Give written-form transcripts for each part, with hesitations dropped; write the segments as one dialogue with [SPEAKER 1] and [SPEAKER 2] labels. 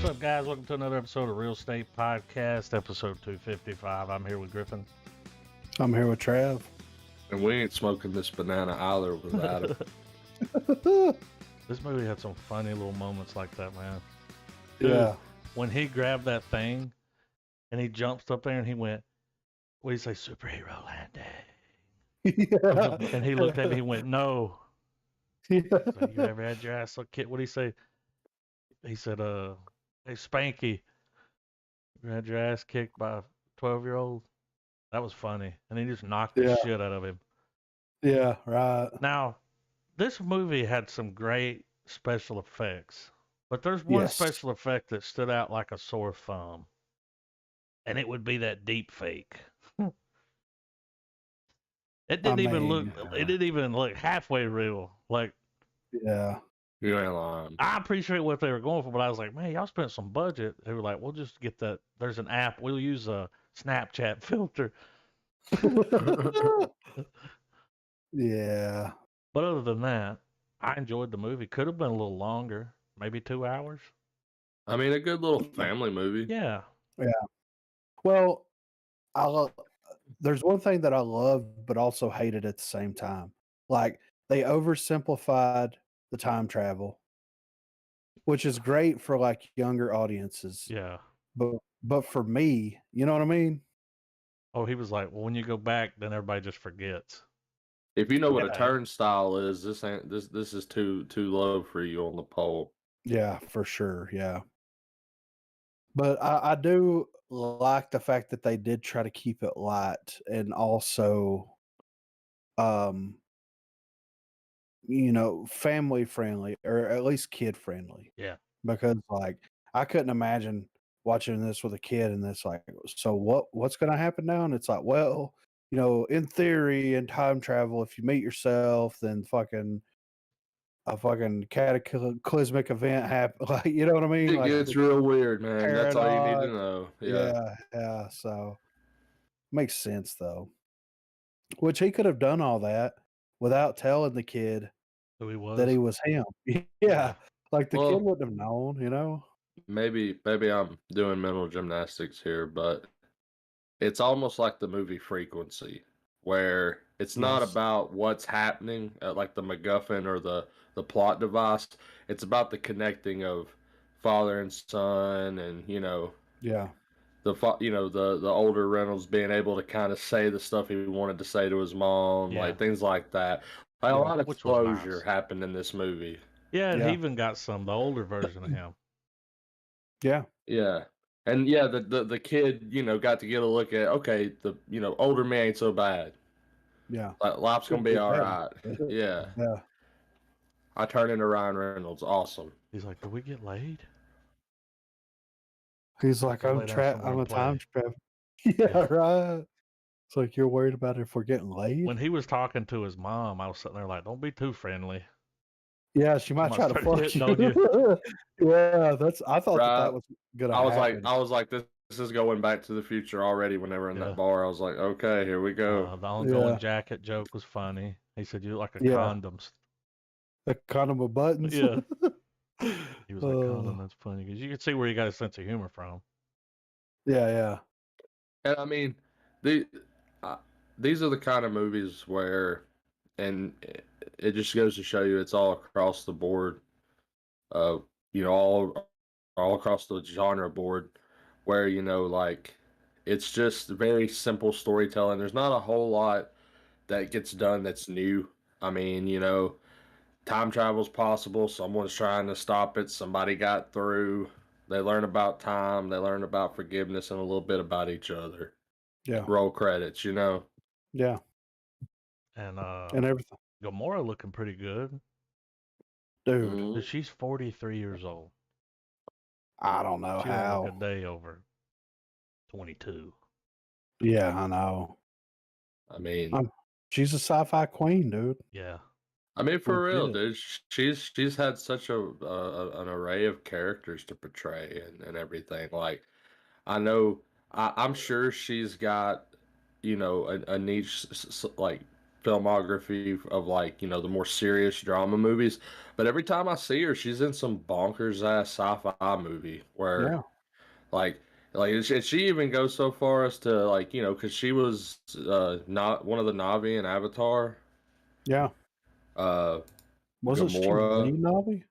[SPEAKER 1] What's up, guys? Welcome to another episode of Real Estate Podcast, episode 255. I'm here with Griffin.
[SPEAKER 2] I'm here with Trav.
[SPEAKER 3] And we ain't smoking this banana either without it.
[SPEAKER 1] This movie had some funny little moments like that, man.
[SPEAKER 2] Yeah.
[SPEAKER 1] When he grabbed that thing and he jumps up there and he went, what do you say, superhero landing?
[SPEAKER 2] Yeah.
[SPEAKER 1] And he looked at me and he went, no.
[SPEAKER 2] Yeah.
[SPEAKER 1] So you ever had your ass kicked? What did he say? He said, hey, Spanky, you had your ass kicked by a 12-year-old? That was funny. And he just knocked the shit out of him.
[SPEAKER 2] Yeah, right.
[SPEAKER 1] Now, this movie had some great special effects, but there's one special effect that stood out like a sore thumb, and it would be that deep fake. It didn't even look halfway real. Like,
[SPEAKER 2] yeah.
[SPEAKER 3] You ain't lying.
[SPEAKER 1] I appreciate what they were going for, but I was like, man, y'all spent some budget. They were like, we'll just get that. There's an app. We'll use a Snapchat filter.
[SPEAKER 2] Yeah.
[SPEAKER 1] But other than that, I enjoyed the movie. Could have been a little longer, maybe 2 hours.
[SPEAKER 3] I mean, a good little family movie.
[SPEAKER 1] Yeah.
[SPEAKER 2] Yeah. Well, there's one thing that I love, but also hated at the same time. Like, they oversimplified the time travel, which is great for like younger audiences.
[SPEAKER 1] Yeah.
[SPEAKER 2] But for me, you know what I mean?
[SPEAKER 1] Oh, he was like, well, when you go back, then everybody just forgets.
[SPEAKER 3] If you know what a turnstile is, this is too low for you on the pole.
[SPEAKER 2] Yeah, for sure. Yeah. But I do like the fact that they did try to keep it light and also family friendly, or at least kid friendly.
[SPEAKER 1] Yeah.
[SPEAKER 2] Because like I couldn't imagine watching this with a kid and it's like, so what's gonna happen now? And it's like, well, in theory, in time travel, if you meet yourself, then a fucking cataclysmic event happen. Like, you know what I mean?
[SPEAKER 3] It gets real weird, man.
[SPEAKER 2] Paradox.
[SPEAKER 3] That's all you need to know.
[SPEAKER 2] Yeah. So makes sense though. Which he could have done all that without telling the kid that he was him. Yeah. Like the kid wouldn't have known,
[SPEAKER 3] Maybe I'm doing mental gymnastics here, but it's almost like the movie Frequency, where it's not about what's happening, like the MacGuffin or the plot device. It's about the connecting of father and son, and the older Reynolds being able to kind of say the stuff he wanted to say to his mom, like things like that. Like, a lot of closure happened in this movie.
[SPEAKER 1] Yeah, and he even got the older version of him.
[SPEAKER 2] Yeah.
[SPEAKER 3] Yeah. And the kid, got to get a look at, okay, the older man ain't so bad.
[SPEAKER 2] Yeah.
[SPEAKER 3] Like, life's gonna be all right. Yeah.
[SPEAKER 2] Yeah.
[SPEAKER 3] I turned into Ryan Reynolds. Awesome.
[SPEAKER 1] He's like, "Did we get laid?"
[SPEAKER 2] He's like, I'm a time traveler. Yeah, right. It's like, you're worried about if we're getting laid?
[SPEAKER 1] When he was talking to his mom, I was sitting there like, don't be too friendly.
[SPEAKER 2] Yeah, she might try to fuck you. Yeah, I thought that was gonna happen.
[SPEAKER 3] I was like, this is going Back to the Future already. When they were in that bar, I was like, okay, here we go.
[SPEAKER 1] The ongoing jacket joke was funny. He said, you look like a condom.
[SPEAKER 2] A condom with buttons?
[SPEAKER 1] Yeah. He was like, condom, that's funny. Because you could see where he got his sense of humor from.
[SPEAKER 2] Yeah.
[SPEAKER 3] And I mean, these are the kind of movies where, and it just goes to show you it's all across the board, all across the genre board, where, like, it's just very simple storytelling. There's not a whole lot that gets done that's new. I mean, time travel's possible. Someone's trying to stop it. Somebody got through. They learn about time. They learn about forgiveness and a little bit about each other.
[SPEAKER 2] Yeah.
[SPEAKER 3] Roll credits,
[SPEAKER 2] Yeah.
[SPEAKER 1] And
[SPEAKER 2] everything.
[SPEAKER 1] Gamora looking pretty good.
[SPEAKER 2] Dude.
[SPEAKER 3] Mm-hmm.
[SPEAKER 1] She's 43 years old.
[SPEAKER 2] I don't know how.
[SPEAKER 1] Look a day over 22.
[SPEAKER 2] Yeah, I know.
[SPEAKER 3] I mean,
[SPEAKER 2] she's a sci-fi queen, dude.
[SPEAKER 1] Yeah.
[SPEAKER 3] I mean, for real, dude. She's had such an array of characters to portray and everything. Like, I'm sure she's got, a niche, like, filmography of like, you know, the more serious drama movies. But every time I see her, she's in some bonkers ass sci-fi movie where
[SPEAKER 2] Yeah.
[SPEAKER 3] like she even goes so far as to like, you know, because she was not one of the Na'vi in Avatar.
[SPEAKER 2] Yeah.
[SPEAKER 3] Uh,
[SPEAKER 2] Wasn't she the
[SPEAKER 3] Gamora.
[SPEAKER 2] Na'vi?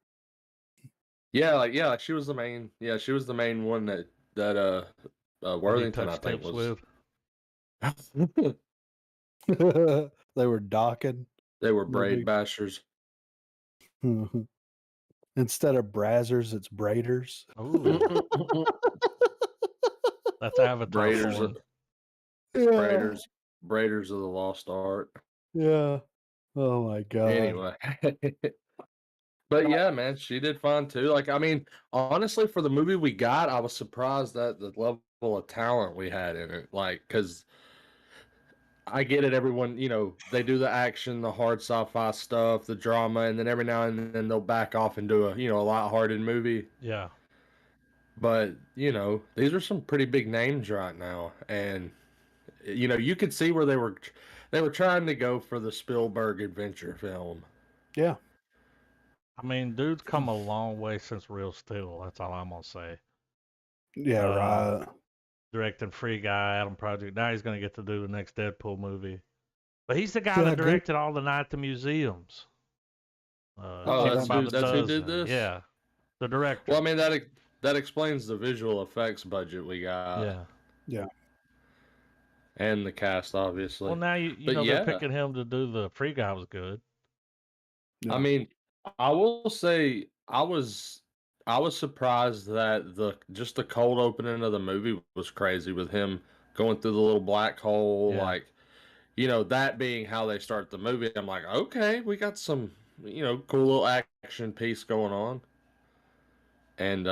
[SPEAKER 3] Like she was the main. Yeah, she was the main one that
[SPEAKER 1] That he
[SPEAKER 3] Worthington I
[SPEAKER 1] touched
[SPEAKER 3] think
[SPEAKER 1] tips
[SPEAKER 3] was.
[SPEAKER 1] with.
[SPEAKER 2] They were docking.
[SPEAKER 3] They were
[SPEAKER 2] No
[SPEAKER 3] braid
[SPEAKER 2] big.
[SPEAKER 3] bashers.
[SPEAKER 2] Instead of brazzers, it's braiders.
[SPEAKER 1] Ooh, that's Avatar
[SPEAKER 3] Braiders,
[SPEAKER 1] porn.
[SPEAKER 2] Yeah.
[SPEAKER 3] braiders of the lost art.
[SPEAKER 2] Yeah. Oh my god.
[SPEAKER 3] Anyway, but yeah, man, she did fine too. Like, I mean, honestly, for the movie we got, I was surprised at the level of talent we had in it. Like, because I get it, everyone, you know, they do the action, the hard sci-fi stuff, the drama, and then every now and then they'll back off and do a, you know, a lighthearted movie.
[SPEAKER 1] Yeah.
[SPEAKER 3] But, you know, these are some pretty big names right now, and you know, you could see where they were trying to go for the Spielberg adventure film.
[SPEAKER 2] Yeah.
[SPEAKER 1] I mean, dude's come a long way since Real Steel. That's all I'm gonna say.
[SPEAKER 2] Yeah, right.
[SPEAKER 1] Directing Free Guy, Adam Project. Now he's gonna get to do the next Deadpool movie. But he's the guy
[SPEAKER 2] Yeah,
[SPEAKER 1] that
[SPEAKER 2] good.
[SPEAKER 1] directed all the Night at the Museums.
[SPEAKER 3] Oh,
[SPEAKER 1] Just about a
[SPEAKER 3] that's who
[SPEAKER 1] dozen.
[SPEAKER 3] did this?
[SPEAKER 1] Yeah, the director.
[SPEAKER 3] Well, I mean, that explains the visual effects budget we got.
[SPEAKER 1] Yeah.
[SPEAKER 2] Yeah.
[SPEAKER 3] And the cast, obviously.
[SPEAKER 1] Well, now you
[SPEAKER 3] But
[SPEAKER 1] know
[SPEAKER 3] yeah.
[SPEAKER 1] they're picking him to do the Free Guy was good.
[SPEAKER 2] Yeah.
[SPEAKER 3] I mean, I will say I was surprised that just the cold opening of the movie was crazy with him going through the little black hole,
[SPEAKER 1] Yeah.
[SPEAKER 3] like, you know, that being how they start the movie. I'm like, okay, we got some, you know, cool little action piece going on. And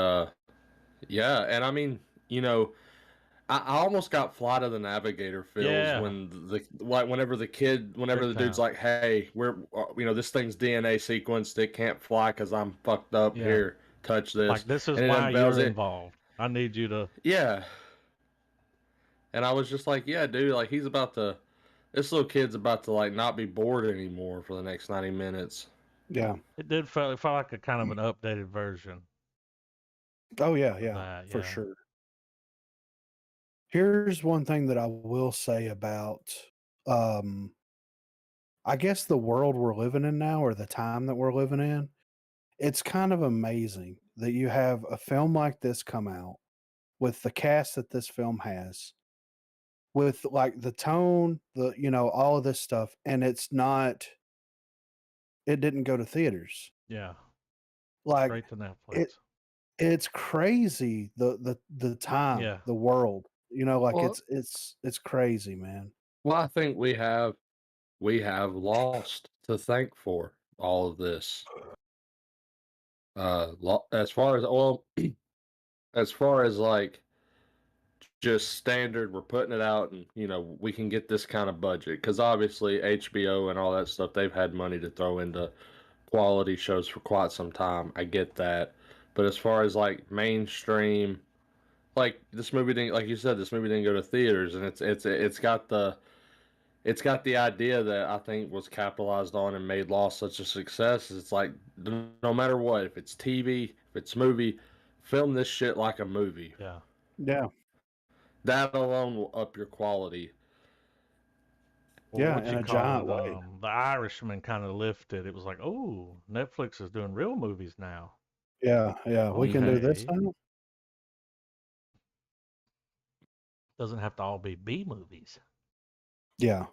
[SPEAKER 3] yeah, and I mean, you know, I almost got Flight of the Navigator feels
[SPEAKER 1] Yeah.
[SPEAKER 3] when whenever the
[SPEAKER 1] Big
[SPEAKER 3] dude's
[SPEAKER 1] time.
[SPEAKER 3] like, hey, we're you know, this thing's DNA sequenced, it can't fly because I'm fucked up.
[SPEAKER 1] Yeah.
[SPEAKER 3] Here, touch this.
[SPEAKER 1] Like, this is
[SPEAKER 3] And it
[SPEAKER 1] why
[SPEAKER 3] unveils
[SPEAKER 1] you're
[SPEAKER 3] it.
[SPEAKER 1] involved. I need you to.
[SPEAKER 3] Yeah. And I was just like, yeah, dude, like this little kid's about to like not be bored anymore for the next 90 minutes.
[SPEAKER 2] Yeah.
[SPEAKER 1] It felt like a kind of an updated version.
[SPEAKER 2] Oh yeah,
[SPEAKER 1] of
[SPEAKER 2] yeah,
[SPEAKER 1] that,
[SPEAKER 2] for
[SPEAKER 1] yeah.
[SPEAKER 2] sure. Here's one thing that I will say about I guess the world we're living in now, or the time that we're living in. It's kind of amazing that you have a film like this come out with the cast that this film has, with like the tone, the all of this stuff, and it didn't go to theaters.
[SPEAKER 1] Yeah.
[SPEAKER 2] Like
[SPEAKER 1] Straight to Netflix.
[SPEAKER 2] it's crazy the time,
[SPEAKER 1] Yeah.
[SPEAKER 2] the world. Like
[SPEAKER 3] Well-
[SPEAKER 2] it's crazy, man.
[SPEAKER 3] Well, I think we have lost to thank for all of this. As far as as far as like just standard, we're putting it out, and you know we can get this kind of budget because obviously HBO and all that stuff, they've had money to throw into quality shows for quite some time. I get that, but as far as like mainstream, like this movie didn't, like you said, this movie didn't go to theaters, and it's got the idea that I think was capitalized on and made Lost such a success. It's like no matter what, if it's TV, if it's movie, film this shit like a movie.
[SPEAKER 1] Yeah.
[SPEAKER 2] Yeah.
[SPEAKER 3] That alone will up your quality.
[SPEAKER 1] Well,
[SPEAKER 2] Yeah,
[SPEAKER 1] what
[SPEAKER 2] in
[SPEAKER 1] you
[SPEAKER 2] a
[SPEAKER 1] call
[SPEAKER 2] giant
[SPEAKER 1] it?
[SPEAKER 2] way.
[SPEAKER 1] The Irishman kind of lifted. It was like, oh, Netflix is doing real movies now.
[SPEAKER 2] Yeah, yeah. We can do this
[SPEAKER 1] Okay.
[SPEAKER 2] now.
[SPEAKER 1] Doesn't have to all be B movies.
[SPEAKER 2] Yeah.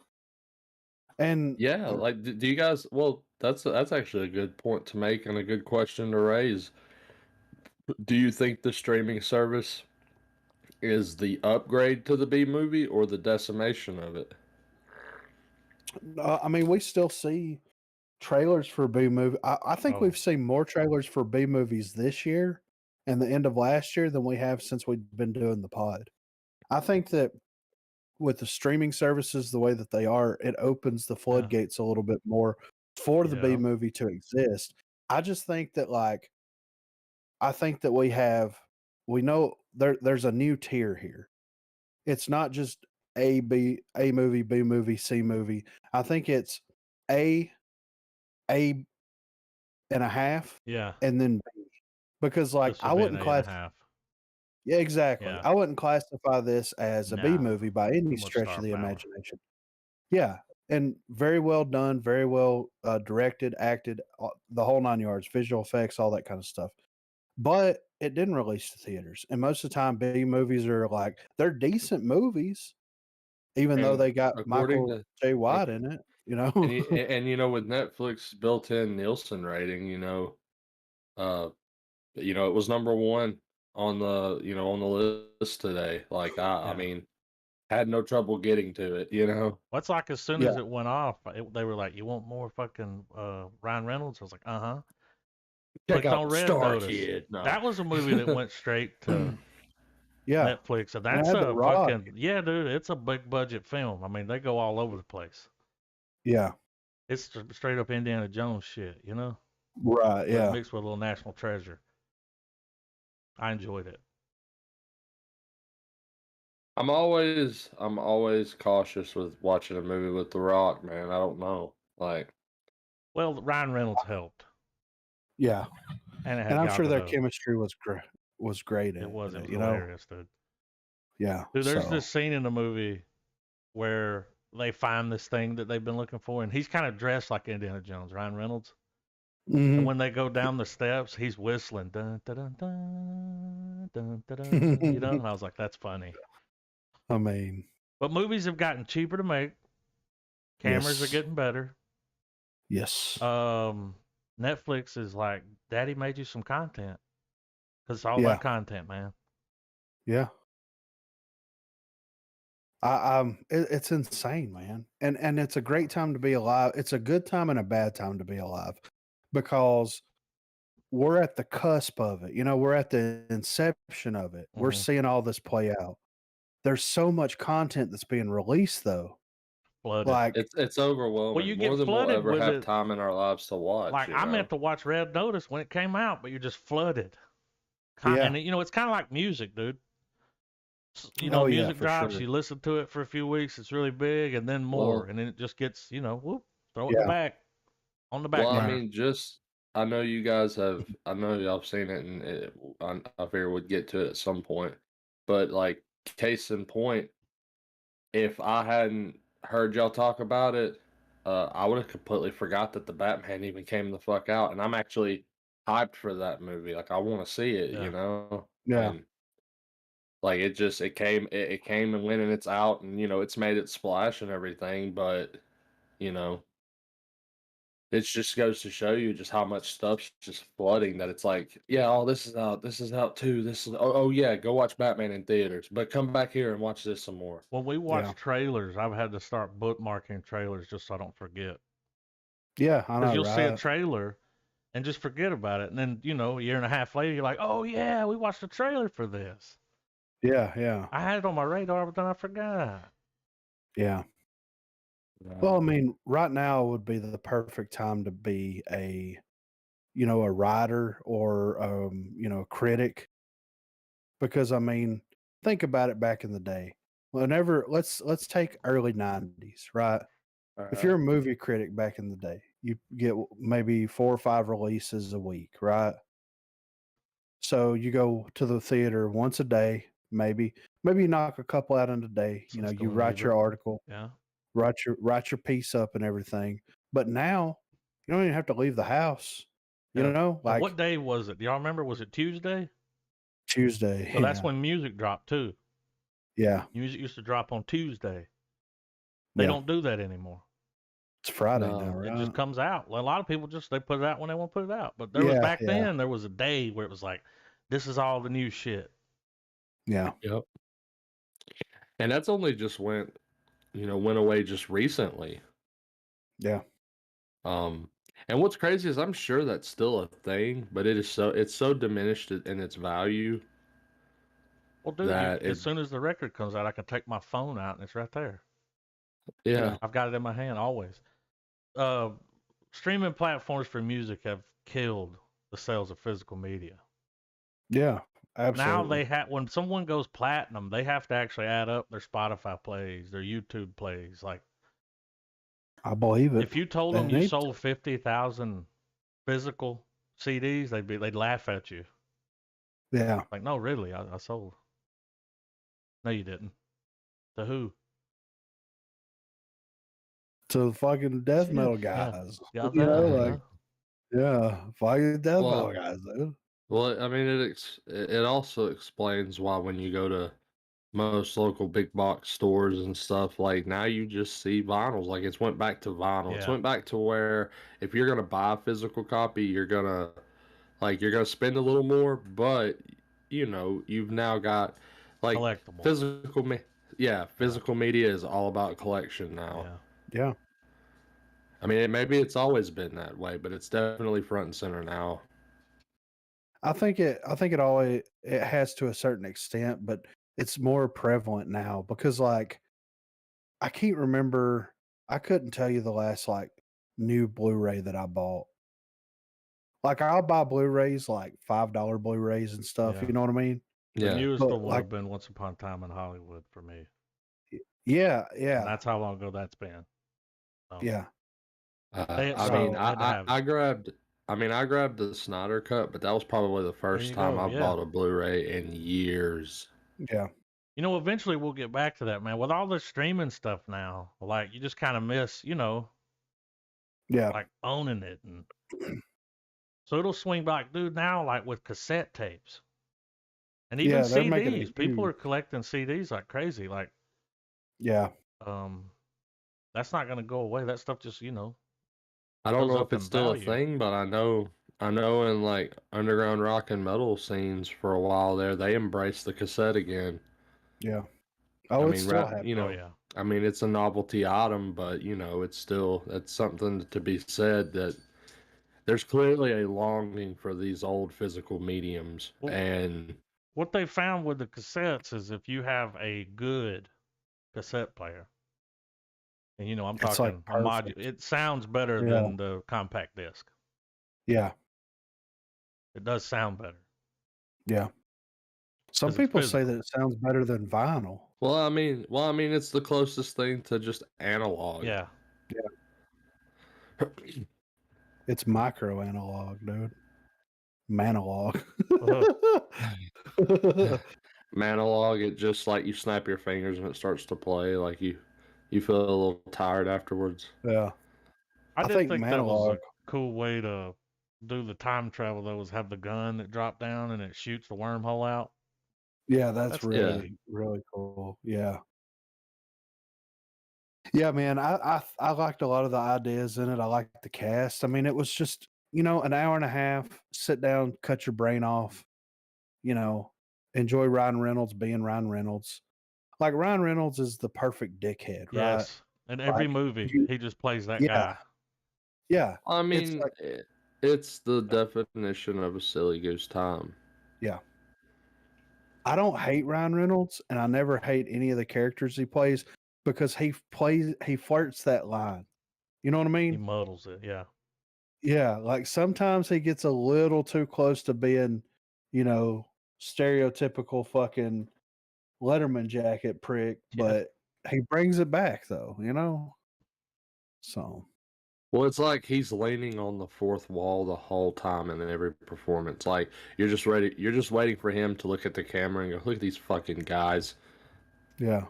[SPEAKER 2] And
[SPEAKER 3] Yeah, like do you guys? Well, that's actually a good point to make and a good question to raise. Do you think the streaming service is the upgrade to the B movie or the decimation of it?
[SPEAKER 2] I mean, we still see trailers for B movie. I think
[SPEAKER 1] Oh.
[SPEAKER 2] we've seen more trailers for B movies this year and the end of last year than we have since we've been doing the pod. I think that with the streaming services the way that they are, it opens the floodgates a little bit more for the B
[SPEAKER 1] Yeah.
[SPEAKER 2] movie to exist. I just think that I think that we know there's a new tier here. It's not just A movie, B movie, C movie. I think it's A and a half,
[SPEAKER 1] Yeah.
[SPEAKER 2] and then B. Because like
[SPEAKER 1] This
[SPEAKER 2] I
[SPEAKER 1] would be an
[SPEAKER 2] wouldn't
[SPEAKER 1] 8.5.
[SPEAKER 2] Yeah, exactly.
[SPEAKER 1] Yeah.
[SPEAKER 2] I wouldn't classify this as a B
[SPEAKER 1] Nah.
[SPEAKER 2] movie by any
[SPEAKER 1] Too much
[SPEAKER 2] stretch
[SPEAKER 1] star
[SPEAKER 2] of the
[SPEAKER 1] power.
[SPEAKER 2] imagination. Yeah, and very well done, very well directed, acted, the whole 9 yards, visual effects, all that kind of stuff. But it didn't release to theaters, and most of the time, B movies are like they're decent movies, even though
[SPEAKER 3] And
[SPEAKER 2] they got
[SPEAKER 3] according
[SPEAKER 2] Michael
[SPEAKER 3] to
[SPEAKER 2] J. White in it. You know,
[SPEAKER 3] and you know, with Netflix built-in Nielsen rating, it was number one on the list today. Like I
[SPEAKER 1] Yeah.
[SPEAKER 3] mean, had no trouble getting to it.
[SPEAKER 1] Well, it's like as soon
[SPEAKER 2] Yeah.
[SPEAKER 1] as it went off, they were like, "You want more fucking Ryan Reynolds?" I was like, "Uh huh."
[SPEAKER 3] Check
[SPEAKER 1] Clicked
[SPEAKER 3] out
[SPEAKER 1] on
[SPEAKER 3] the
[SPEAKER 1] Red
[SPEAKER 3] Star
[SPEAKER 1] Notice.
[SPEAKER 3] Kid. No.
[SPEAKER 1] That was a movie that went straight to
[SPEAKER 2] yeah,
[SPEAKER 1] Netflix, and
[SPEAKER 2] and it
[SPEAKER 1] that's
[SPEAKER 2] had The
[SPEAKER 1] a
[SPEAKER 2] Rock.
[SPEAKER 1] fucking dude. It's a big budget film. I mean, they go all over the place.
[SPEAKER 2] Yeah,
[SPEAKER 1] It's straight up Indiana Jones shit, you know,
[SPEAKER 2] right.
[SPEAKER 1] but
[SPEAKER 2] Yeah,
[SPEAKER 1] mixed with a little National Treasure. I enjoyed it.
[SPEAKER 3] I'm always cautious with watching a movie with The Rock, man. I don't know. Like,
[SPEAKER 1] Well, Ryan Reynolds helped,
[SPEAKER 2] yeah,
[SPEAKER 1] and it
[SPEAKER 2] and
[SPEAKER 1] had
[SPEAKER 2] I'm
[SPEAKER 1] Gal
[SPEAKER 2] sure their
[SPEAKER 1] Gadot.
[SPEAKER 2] chemistry was great in
[SPEAKER 1] It was
[SPEAKER 2] it. You know,
[SPEAKER 1] hilarious, dude.
[SPEAKER 2] yeah.
[SPEAKER 1] Dude, there's
[SPEAKER 2] So
[SPEAKER 1] this scene in the movie where they find this thing that they've been looking for, and he's kind of dressed like Indiana Jones, Ryan Reynolds. And
[SPEAKER 2] mhm.
[SPEAKER 1] when they go down the steps, he's whistling, dun, dun, dun, dun, dun, dun, dun, you know. And I was like, that's funny.
[SPEAKER 2] I mean,
[SPEAKER 1] But movies have gotten cheaper to make. Cameras are
[SPEAKER 2] yes,
[SPEAKER 1] getting better.
[SPEAKER 2] yes,
[SPEAKER 1] Netflix is like, Daddy made you some content, because it's all
[SPEAKER 2] yeah,
[SPEAKER 1] about content, man.
[SPEAKER 2] yeah. It's insane, man, and it's a great time to be alive. It's a good time and a bad time to be alive, because we're at the cusp of it. You know, we're at the inception of it. We're
[SPEAKER 1] Mm-hmm.
[SPEAKER 2] seeing all this play out. There's so much content that's being released, though.
[SPEAKER 1] Flooded.
[SPEAKER 2] Like,
[SPEAKER 3] it's overwhelming.
[SPEAKER 1] Well, you
[SPEAKER 3] More
[SPEAKER 1] get
[SPEAKER 3] than we'll
[SPEAKER 1] flooded
[SPEAKER 3] ever
[SPEAKER 1] with
[SPEAKER 3] have
[SPEAKER 1] it.
[SPEAKER 3] time in our lives to watch.
[SPEAKER 1] Like, I meant to watch Red Notice when it came out, but you're just flooded.
[SPEAKER 2] yeah,
[SPEAKER 1] And, it's kind of like music, dude.
[SPEAKER 2] oh yeah,
[SPEAKER 1] Music
[SPEAKER 2] for
[SPEAKER 1] drops,
[SPEAKER 2] sure.
[SPEAKER 1] you listen to it for a few weeks, it's really big, and then more,
[SPEAKER 3] Well,
[SPEAKER 1] and then it just gets, whoop, throw it in
[SPEAKER 2] Yeah,
[SPEAKER 1] the back, on the back
[SPEAKER 3] well, I
[SPEAKER 1] burner.
[SPEAKER 3] mean, I know you guys have. I know y'all have seen it, and I figure we'd get to it at some point. But like, case in point, if I hadn't heard y'all talk about it, I would have completely forgot that the Batman even came the fuck out, and I'm actually hyped for that movie. Like, I want to see it,
[SPEAKER 1] Yeah.
[SPEAKER 2] yeah,
[SPEAKER 3] and like it came and went, and it's out, and it's made its splash and everything, but you know. It just goes to show you just how much stuff's just flooding that it's like, yeah, oh, this is out too. Oh yeah, go watch Batman in theaters, but come back here and watch this some more.
[SPEAKER 1] When we
[SPEAKER 2] yeah,
[SPEAKER 1] watch trailers, I've had to start bookmarking trailers just so I don't forget.
[SPEAKER 2] yeah. I
[SPEAKER 1] Because
[SPEAKER 2] know,
[SPEAKER 1] you'll see a
[SPEAKER 2] right?
[SPEAKER 1] trailer and just forget about it. And then, a year and a half later, you're like, oh, yeah, we watched a trailer for this.
[SPEAKER 2] Yeah, yeah,
[SPEAKER 1] I had it on my radar, but then I forgot.
[SPEAKER 2] yeah. Well, I mean, right now would be the perfect time to be a writer or a critic, because I mean, think about it back in the day. Whenever let's take early 90s, right? If
[SPEAKER 3] Uh-huh.
[SPEAKER 2] you're a movie critic back in the day, you get maybe 4 or 5 releases a week, right? So you go to the theater once a day, maybe you knock a couple out in a day.
[SPEAKER 1] Some
[SPEAKER 2] You
[SPEAKER 1] Stone
[SPEAKER 2] write your
[SPEAKER 1] Weaver.
[SPEAKER 2] article,
[SPEAKER 1] Yeah.
[SPEAKER 2] write your piece up and everything. But now you don't even have to leave the house. You
[SPEAKER 1] Yeah.
[SPEAKER 2] know,
[SPEAKER 1] And what
[SPEAKER 2] like
[SPEAKER 1] day was it? Do y'all remember? Was it Tuesday?
[SPEAKER 2] Tuesday.
[SPEAKER 1] So that's
[SPEAKER 2] Yeah,
[SPEAKER 1] when music dropped, too.
[SPEAKER 2] yeah,
[SPEAKER 1] Music used to drop on Tuesday. They
[SPEAKER 2] yeah.
[SPEAKER 1] don't do that anymore.
[SPEAKER 2] It's Friday now,
[SPEAKER 3] No,
[SPEAKER 1] It
[SPEAKER 2] right?
[SPEAKER 1] just comes out. Well, a lot of people they put it out when they want to put it out. But there was
[SPEAKER 2] Yeah,
[SPEAKER 1] back
[SPEAKER 2] yeah,
[SPEAKER 1] then, there was a day where it was like, this is all the new shit.
[SPEAKER 2] yeah,
[SPEAKER 3] yep. And that's only just went away just recently.
[SPEAKER 2] yeah.
[SPEAKER 3] And what's crazy is I'm sure that's still a thing, but it's so diminished in its value
[SPEAKER 1] Well, dude,
[SPEAKER 3] that
[SPEAKER 1] as soon as the record comes out, I can take my phone out and it's right there.
[SPEAKER 3] yeah.
[SPEAKER 1] I've got it in my hand always. Streaming platforms for music have killed the sales of physical media.
[SPEAKER 2] Yeah. Absolutely.
[SPEAKER 1] Now they have when someone goes platinum, they have to actually add up their Spotify plays, their YouTube plays. Like
[SPEAKER 2] I believe it.
[SPEAKER 1] if you told
[SPEAKER 2] They
[SPEAKER 1] them you
[SPEAKER 2] need
[SPEAKER 1] sold 50,000 physical CDs, they'd laugh at you.
[SPEAKER 2] Yeah.
[SPEAKER 1] Like, no, really, I sold. No, you didn't. To who?
[SPEAKER 2] To the fucking death
[SPEAKER 1] Yeah,
[SPEAKER 2] metal
[SPEAKER 1] yeah.
[SPEAKER 2] guys.
[SPEAKER 1] Yeah,
[SPEAKER 2] You know,
[SPEAKER 1] I
[SPEAKER 2] like,
[SPEAKER 1] know.
[SPEAKER 2] yeah, fucking death
[SPEAKER 3] Well,
[SPEAKER 2] metal guys, dude.
[SPEAKER 3] Well, I mean, it also explains why when you go to most local big box stores and stuff, like now you just see vinyls. Like it's went back to vinyl. It's
[SPEAKER 1] Yeah.
[SPEAKER 3] went back to where if you're gonna buy a physical copy, you're gonna spend a little more, but you've now got like
[SPEAKER 1] Collectible.
[SPEAKER 3] physical media is all about collection now.
[SPEAKER 1] Yeah.
[SPEAKER 2] Yeah.
[SPEAKER 3] I mean, maybe it's always been that way, but it's definitely front and center now.
[SPEAKER 2] I think it always it has to a certain extent, but it's more prevalent now because like I can't remember, I couldn't tell you the last like new Blu-ray that I bought. Like I'll buy Blu-rays like $5 Blu-rays and stuff,
[SPEAKER 1] Yeah.
[SPEAKER 2] you know what I mean?
[SPEAKER 1] The
[SPEAKER 3] Yeah.
[SPEAKER 1] newest
[SPEAKER 2] But
[SPEAKER 1] one would
[SPEAKER 2] like
[SPEAKER 1] have been Once Upon a Time in Hollywood for me.
[SPEAKER 2] yeah,
[SPEAKER 1] And
[SPEAKER 2] yeah,
[SPEAKER 1] that's how long ago that's been. So,
[SPEAKER 2] yeah.
[SPEAKER 3] I
[SPEAKER 1] so
[SPEAKER 3] mean,
[SPEAKER 1] had to have
[SPEAKER 3] I
[SPEAKER 1] it.
[SPEAKER 3] grabbed the Snyder cut, but that was probably the first
[SPEAKER 1] you
[SPEAKER 3] time
[SPEAKER 1] go,
[SPEAKER 3] I
[SPEAKER 1] yeah.
[SPEAKER 3] bought a Blu-ray in years.
[SPEAKER 2] Yeah.
[SPEAKER 1] You know, eventually we'll get back to that, man. With all the streaming stuff now, like you just kind of miss,
[SPEAKER 2] Yeah.
[SPEAKER 1] like owning it, and so it'll swing back, dude. Now, like with cassette tapes and even
[SPEAKER 2] Yeah, they're making
[SPEAKER 1] CDs,
[SPEAKER 2] it
[SPEAKER 1] people
[SPEAKER 2] huge.
[SPEAKER 1] are collecting CDs like crazy. Like,
[SPEAKER 2] Yeah.
[SPEAKER 1] that's not gonna go away. That stuff just,
[SPEAKER 3] I don't
[SPEAKER 1] goes
[SPEAKER 3] know
[SPEAKER 1] up
[SPEAKER 3] if it's
[SPEAKER 1] in
[SPEAKER 3] still a
[SPEAKER 1] value.
[SPEAKER 3] thing, but I know in like underground rock and metal scenes for a while there, they embraced the cassette again.
[SPEAKER 2] Yeah.
[SPEAKER 3] I
[SPEAKER 2] Oh, it's
[SPEAKER 3] mean,
[SPEAKER 2] still happening.
[SPEAKER 1] Oh yeah.
[SPEAKER 3] I mean, it's a novelty item, but that's something to be said that there's clearly a longing for these old physical mediums.
[SPEAKER 1] Well,
[SPEAKER 3] And
[SPEAKER 1] what they found with the cassettes is if you have a good cassette player, and I'm
[SPEAKER 2] It's like
[SPEAKER 1] talking a module,
[SPEAKER 2] perfect.
[SPEAKER 1] it sounds better
[SPEAKER 2] Yeah.
[SPEAKER 1] than the compact disc.
[SPEAKER 2] Yeah.
[SPEAKER 1] It does sound better.
[SPEAKER 2] Yeah. Some
[SPEAKER 1] 'Cause it's
[SPEAKER 2] people say
[SPEAKER 1] physical.
[SPEAKER 2] that it sounds better than vinyl.
[SPEAKER 3] well, I mean, it's the closest thing to just analog.
[SPEAKER 1] Yeah.
[SPEAKER 2] It's micro analog, dude. Manalog.
[SPEAKER 3] Manalog, it just like you snap your fingers and it starts to play. Like you feel a little tired afterwards.
[SPEAKER 2] Yeah.
[SPEAKER 1] I
[SPEAKER 2] I
[SPEAKER 1] did
[SPEAKER 2] think
[SPEAKER 1] think that was
[SPEAKER 2] Manalog.
[SPEAKER 1] a cool way to do the time travel, though, was have the gun that drop down and it shoots the wormhole out.
[SPEAKER 2] Yeah, that's
[SPEAKER 1] Yeah.
[SPEAKER 2] really, really cool. Yeah. Yeah, man. I liked a lot of the ideas in it. I liked the cast. I mean, it was just, an hour and a half, sit down, cut your brain off, enjoy Ryan Reynolds being Ryan Reynolds. Like Ryan Reynolds is the perfect dickhead, right?
[SPEAKER 1] Yes. In every
[SPEAKER 2] Like,
[SPEAKER 1] movie,
[SPEAKER 2] you-
[SPEAKER 1] he just plays that
[SPEAKER 2] yeah.
[SPEAKER 1] guy.
[SPEAKER 2] Yeah.
[SPEAKER 3] I
[SPEAKER 2] It's
[SPEAKER 3] mean,
[SPEAKER 2] like,
[SPEAKER 3] it's the definition of a silly goose time.
[SPEAKER 2] yeah. I don't hate Ryan Reynolds, and I never hate any of the characters he plays because he flirts that line. You know what I
[SPEAKER 1] He
[SPEAKER 2] mean?
[SPEAKER 1] muddles it. Yeah.
[SPEAKER 2] Yeah, like sometimes he gets a little too close to being, stereotypical fucking Letterman jacket prick,
[SPEAKER 1] Yeah.
[SPEAKER 2] but he brings it back though, So
[SPEAKER 3] Well, it's like he's leaning on the fourth wall the whole time in every performance. Like you're just waiting for him to look at the camera and go, "Look at these fucking guys."
[SPEAKER 2] yeah.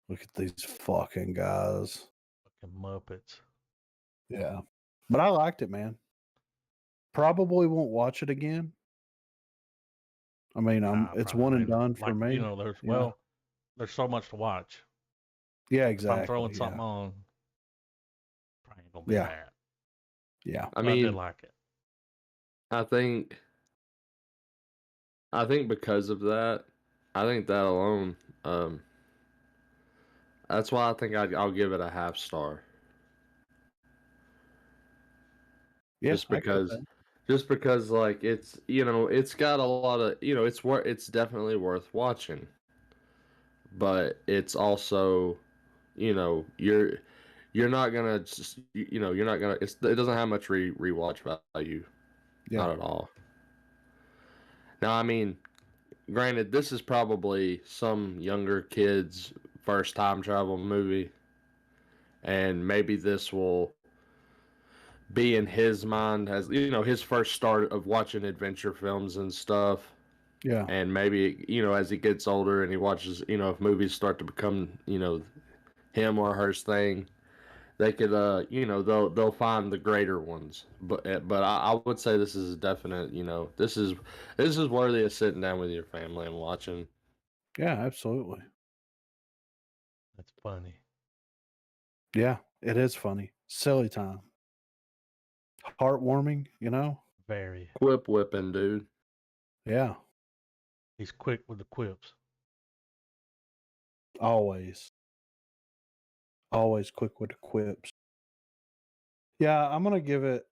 [SPEAKER 2] Look at these fucking guys.
[SPEAKER 1] Fucking Muppets.
[SPEAKER 2] Yeah. But I liked it, man. Probably won't watch it again. I mean, it's
[SPEAKER 1] probably
[SPEAKER 2] one and
[SPEAKER 1] not.
[SPEAKER 2] done for
[SPEAKER 1] Like,
[SPEAKER 2] me.
[SPEAKER 1] there's so much to watch.
[SPEAKER 2] Yeah,
[SPEAKER 1] If
[SPEAKER 2] exactly.
[SPEAKER 1] I'm throwing something on, probably ain't gonna be
[SPEAKER 2] Yeah.
[SPEAKER 1] bad.
[SPEAKER 2] Yeah.
[SPEAKER 1] I did like it.
[SPEAKER 3] I think because of that, I think that alone, that's why I think I'll give it a half star.
[SPEAKER 2] Yeah,
[SPEAKER 3] Just because like it's got a lot of it's definitely worth watching, but it's also you're not gonna just you're not gonna it doesn't have much rewatch value.
[SPEAKER 2] Yeah.
[SPEAKER 3] Not at all. Now, I mean, granted, this is probably some younger kid's first time travel movie, and maybe this will be in his mind as, you know, his first start of watching adventure films and stuff.
[SPEAKER 2] Yeah.
[SPEAKER 3] And maybe, you know, as he gets older and he watches, you know, if movies start to become, you know, him or her thing, they could, you know, they'll find the greater ones. But I would say this is a definite, you know, this is worthy of sitting down with your family and watching.
[SPEAKER 2] Yeah, absolutely.
[SPEAKER 1] That's funny.
[SPEAKER 2] Yeah, it is funny. Silly time. Heartwarming, you know?
[SPEAKER 1] Very.
[SPEAKER 3] Quip whipping, dude.
[SPEAKER 2] Yeah,
[SPEAKER 1] He's quick with the quips.
[SPEAKER 2] always. Always quick with the quips. Yeah, I'm going to give it,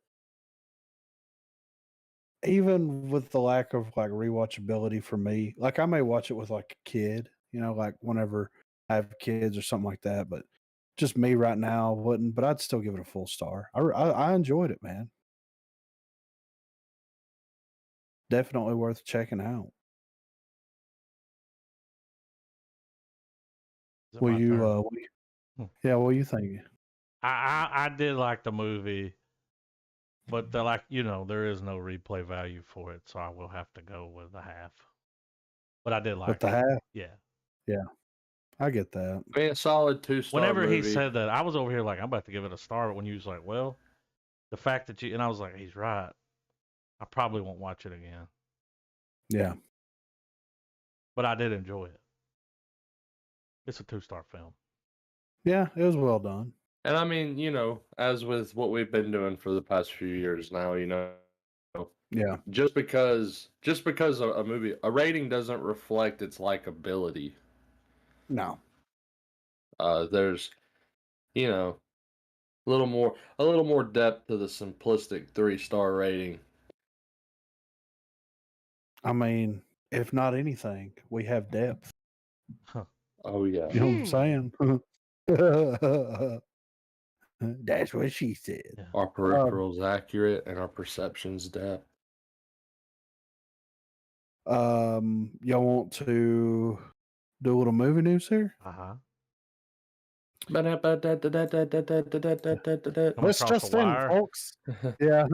[SPEAKER 2] even with the lack of like rewatchability for me, like I may watch it with like a kid, you know, like whenever I have kids or something like that, but just me right now wouldn't, but I'd still give it a full star. I enjoyed it, man. Definitely worth checking out.
[SPEAKER 1] Is it
[SPEAKER 2] Will
[SPEAKER 1] my
[SPEAKER 2] you,
[SPEAKER 1] turn?
[SPEAKER 2] yeah, what are you thinking?
[SPEAKER 1] I did like the movie, but like, you know, there is no replay value for it, so I will have to go with a half. But I did like
[SPEAKER 2] With the
[SPEAKER 1] it.
[SPEAKER 2] half?
[SPEAKER 1] Yeah.
[SPEAKER 2] Yeah, I get that.
[SPEAKER 3] I mean, a solid 2-star
[SPEAKER 1] Whenever
[SPEAKER 3] movie.
[SPEAKER 1] he said that, I was over here like, I'm about to give it a star. But when he was like, well, the fact that and I was like, he's right. I probably won't watch it again.
[SPEAKER 2] Yeah.
[SPEAKER 1] But I did enjoy it. It's a 2-star film.
[SPEAKER 2] Yeah, it was well done.
[SPEAKER 3] And I mean, you know, as with what we've been doing for the past few years now, you know,
[SPEAKER 2] Yeah.
[SPEAKER 3] just because a movie, a rating doesn't reflect its likability.
[SPEAKER 2] No.
[SPEAKER 3] There's, you know, a little more depth to the simplistic 3-star rating.
[SPEAKER 2] I mean, if not anything, we have depth.
[SPEAKER 3] Oh yeah.
[SPEAKER 2] You know what I'm saying? That's what she said.
[SPEAKER 1] Yeah.
[SPEAKER 3] Our peripherals accurate and our perceptions depth.
[SPEAKER 2] Y'all want to do a little movie news here?
[SPEAKER 1] Uh-huh.
[SPEAKER 2] Let's
[SPEAKER 1] across
[SPEAKER 2] just
[SPEAKER 1] the
[SPEAKER 2] in,
[SPEAKER 1] wire.
[SPEAKER 2] folks. Yeah.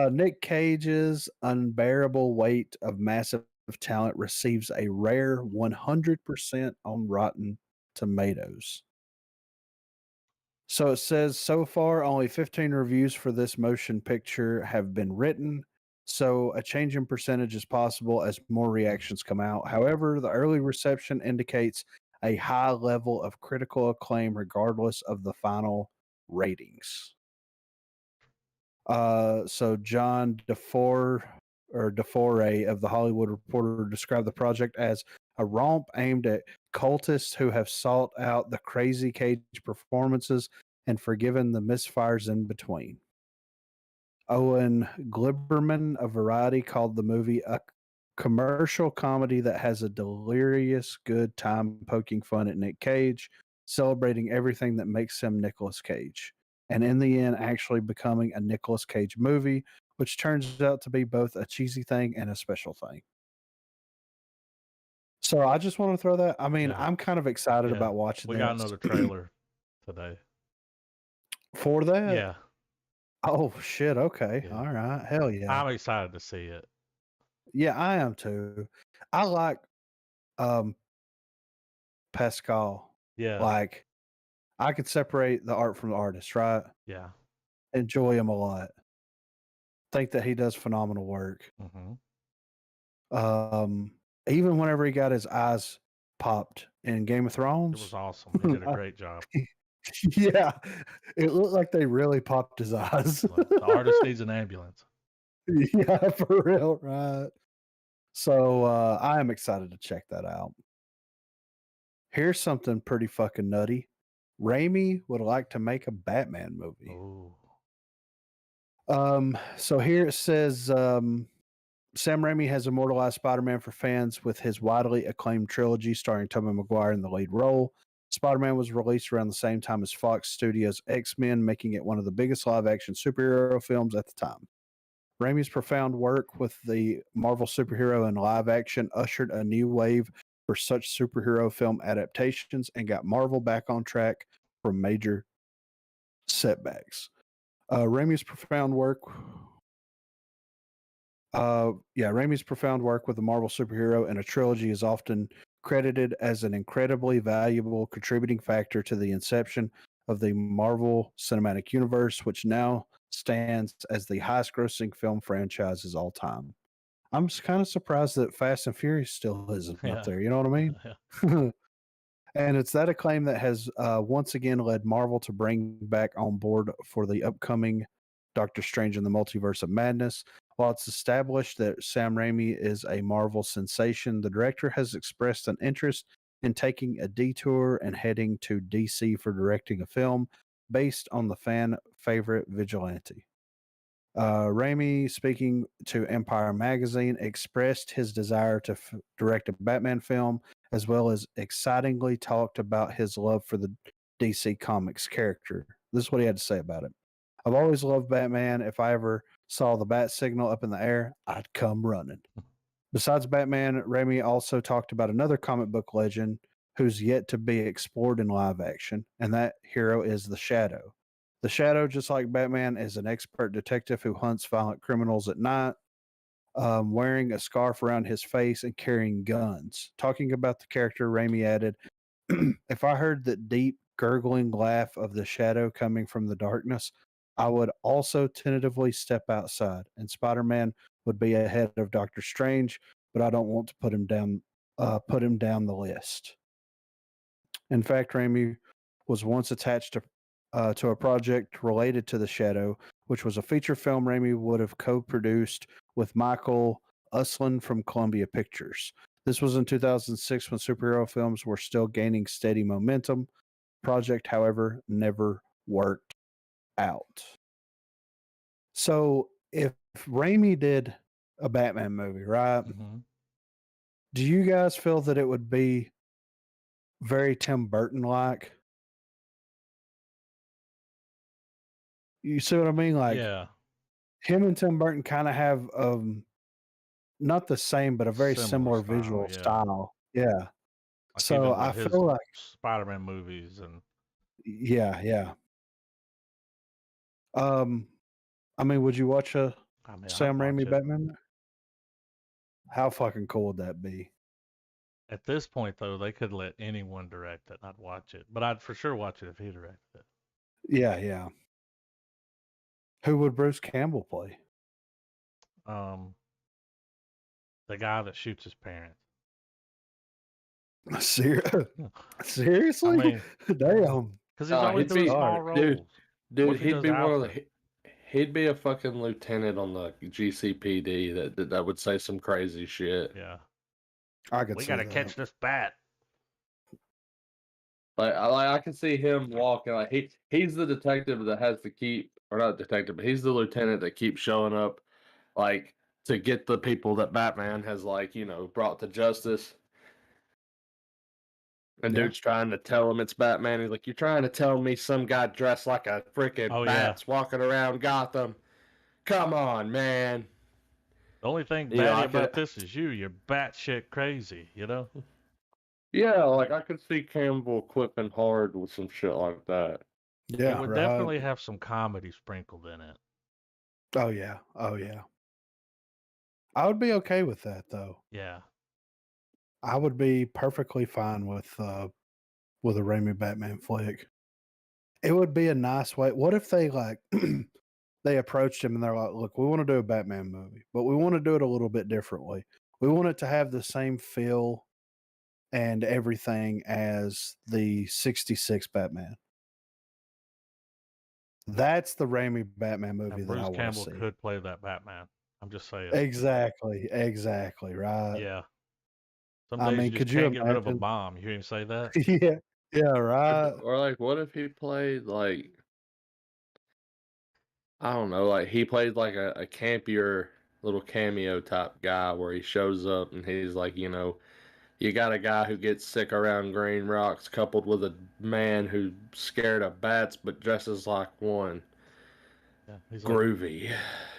[SPEAKER 2] Nick Cage's unbearable weight of massive talent receives a rare 100% on Rotten Tomatoes. So it says so far only 15 reviews for this motion picture have been written. So a change in percentage is possible as more reactions come out. However, the early reception indicates a high level of critical acclaim regardless of the final ratings. So John DeFore of the Hollywood Reporter described the project as a romp aimed at cultists who have sought out the crazy Cage performances and forgiven the misfires in between. Owen Gleiberman of Variety called the movie a commercial comedy that has a delirious good time poking fun at Nick Cage, celebrating everything that makes him Nicolas Cage, and in the end actually becoming a Nicolas Cage movie, which turns out to be both a cheesy thing and a special thing. So I just want to throw that. I mean,
[SPEAKER 1] Yeah.
[SPEAKER 2] I'm kind of excited about watching
[SPEAKER 1] We
[SPEAKER 2] this.
[SPEAKER 1] got another trailer today.
[SPEAKER 2] For that?
[SPEAKER 1] Yeah.
[SPEAKER 2] Oh, shit. Okay.
[SPEAKER 1] Yeah.
[SPEAKER 2] All right. Hell yeah.
[SPEAKER 1] I'm excited to see it.
[SPEAKER 2] Yeah, I am too. I like Pascal.
[SPEAKER 1] Yeah.
[SPEAKER 2] Like, I could separate the art from the artist, right?
[SPEAKER 1] Yeah.
[SPEAKER 2] Enjoy him a lot. Think that he does phenomenal work.
[SPEAKER 1] Mm-hmm.
[SPEAKER 2] Even whenever he got his eyes popped in Game of Thrones.
[SPEAKER 1] It was awesome. He did a great job.
[SPEAKER 2] Yeah. It looked like they really popped his eyes.
[SPEAKER 1] Like, the artist needs an ambulance.
[SPEAKER 2] Yeah, for real, right? So I am excited to check that out. Here's something pretty fucking nutty. Raimi would like to make a Batman movie.
[SPEAKER 1] Oh.
[SPEAKER 2] So here it says Sam Raimi has immortalized Spider-Man for fans with his widely acclaimed trilogy starring Tobey Maguire in the lead role. Spider-Man was released around the same time as Fox Studios' X-Men, making it one of the biggest live-action superhero films at the time. Raimi's profound work with the Marvel superhero in live action ushered a new wave for such superhero film adaptations and got Marvel back on track from major setbacks. Raimi's profound work. Raimi's profound work with the Marvel superhero in a trilogy is often credited as an incredibly valuable contributing factor to the inception of the Marvel Cinematic Universe, which now stands as the highest grossing film franchise of all time. I'm just kind of surprised that Fast and Furious still isn't up there. You know what I mean? And it's that acclaim that has once again led Marvel to bring back on board for the upcoming Doctor Strange in the Multiverse of Madness. While it's established that Sam Raimi is a Marvel sensation, the director has expressed an interest in taking a detour and heading to DC for directing a film based on the fan favorite Vigilante. Raimi, speaking to Empire Magazine, expressed his desire to direct a Batman film, as well as excitingly talked about his love for the DC Comics character. This is what he had to say about it. I've always loved Batman. If I ever saw the bat signal up in the air, I'd come running. Besides Batman, Raimi also talked about another comic book legend who's yet to be explored in live action, and that hero is the Shadow. The Shadow, just like Batman, is an expert detective who hunts violent criminals at night, wearing a scarf around his face and carrying guns. Talking about the character, Raimi added, if I heard the deep, gurgling laugh of the Shadow coming from the darkness, I would also tentatively step outside, and Spider-Man would be ahead of Doctor Strange, but I don't want to put him down the list. In fact, Raimi was once attached to a project related to the Shadow, which was a feature film Raimi would have co-produced with Michael Uslan from Columbia Pictures. This was in 2006 when superhero films were still gaining steady momentum. Project, however, never worked out. So if Raimi did a Batman movie, right?
[SPEAKER 1] Mm-hmm.
[SPEAKER 2] Do you guys feel that it would be very Tim Burton-like? You see what I mean? Like,
[SPEAKER 1] yeah,
[SPEAKER 2] him and Tim Burton kind of have not the same, but a very similar
[SPEAKER 1] style,
[SPEAKER 2] visual
[SPEAKER 1] yeah.
[SPEAKER 2] style. Yeah.
[SPEAKER 1] Like
[SPEAKER 2] So
[SPEAKER 1] even
[SPEAKER 2] I
[SPEAKER 1] with his
[SPEAKER 2] feel like,
[SPEAKER 1] Spider-Man movies and
[SPEAKER 2] yeah. I mean, would you watch a Sam
[SPEAKER 1] I'd watch
[SPEAKER 2] Raimi
[SPEAKER 1] it.
[SPEAKER 2] Batman? How fucking cool would that be?
[SPEAKER 1] At this point, though, they could let anyone direct it. I'd watch it, but I'd for sure watch it if he directed it.
[SPEAKER 2] Yeah. Who would Bruce Campbell play?
[SPEAKER 1] The guy that shoots his parents.
[SPEAKER 2] Seriously?
[SPEAKER 1] I mean,
[SPEAKER 2] Damn.
[SPEAKER 1] because he's always doing small roles.
[SPEAKER 3] Dude,
[SPEAKER 1] he'd be
[SPEAKER 3] he'd be a fucking lieutenant on the GCPD that would say some crazy shit.
[SPEAKER 1] Yeah.
[SPEAKER 2] We
[SPEAKER 1] gotta catch this bat.
[SPEAKER 3] Like I can see him walking. Like he's the detective that has to keep, or not detective, but he's the lieutenant that keeps showing up, like to get the people that Batman has, like, brought to justice. And dude's trying to tell him it's Batman. He's like, "You're trying to tell me some guy dressed like a freaking bat's walking around Gotham? Come on, man."
[SPEAKER 1] The only thing batty about this is you're batshit crazy, you know?
[SPEAKER 3] Yeah, like I could see Campbell quipping hard with some shit like that.
[SPEAKER 2] Yeah,
[SPEAKER 1] it would definitely have some comedy sprinkled in it.
[SPEAKER 2] Oh yeah. I would be okay with that though.
[SPEAKER 1] Yeah.
[SPEAKER 2] I would be perfectly fine with a Raimi Batman flick. It would be a nice way. What if they they approached him and they're like, "Look, we want to do a Batman movie, but we want to do it a little bit differently. We want it to have the same feel and everything as the 66 Batman." That's the Raimi Batman movie that I want to see.
[SPEAKER 1] Bruce Campbell could play that Batman. I'm just saying.
[SPEAKER 2] Exactly, right.
[SPEAKER 1] Yeah. Some days you just can't get rid of a bomb. You hear him say that?
[SPEAKER 2] Yeah, right.
[SPEAKER 3] Or like, what if he played like, I don't know, like he played like a campier little cameo type guy where he shows up and he's like, you got a guy who gets sick around green rocks coupled with a man who's scared of bats but dresses like one.
[SPEAKER 1] Yeah, he's like,
[SPEAKER 3] groovy. You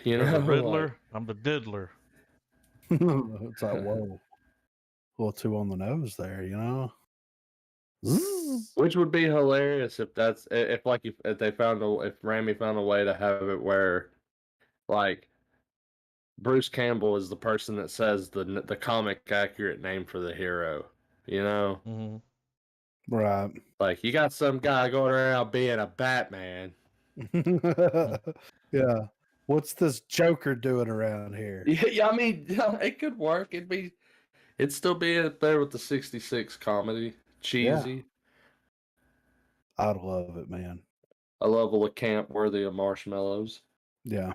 [SPEAKER 1] "You're
[SPEAKER 3] know,
[SPEAKER 1] the Riddler, I'm the Diddler."
[SPEAKER 2] It's like, whoa, a little too on the nose there, you know? Zzz.
[SPEAKER 3] which would be hilarious if that's if like if they found if Rami found a way to have it where like Bruce Campbell is the person that says the comic accurate name for the hero. You know,
[SPEAKER 1] Mm-hmm.
[SPEAKER 2] Right.
[SPEAKER 3] like you got some guy going around being a Batman.
[SPEAKER 2] Yeah. What's this Joker doing around here?
[SPEAKER 3] Yeah, I mean, yeah, it could work. It'd still be up there with the '66 comedy, cheesy,
[SPEAKER 2] I'd love it, man.
[SPEAKER 3] a level of camp worthy of Marshmallows.
[SPEAKER 2] Yeah.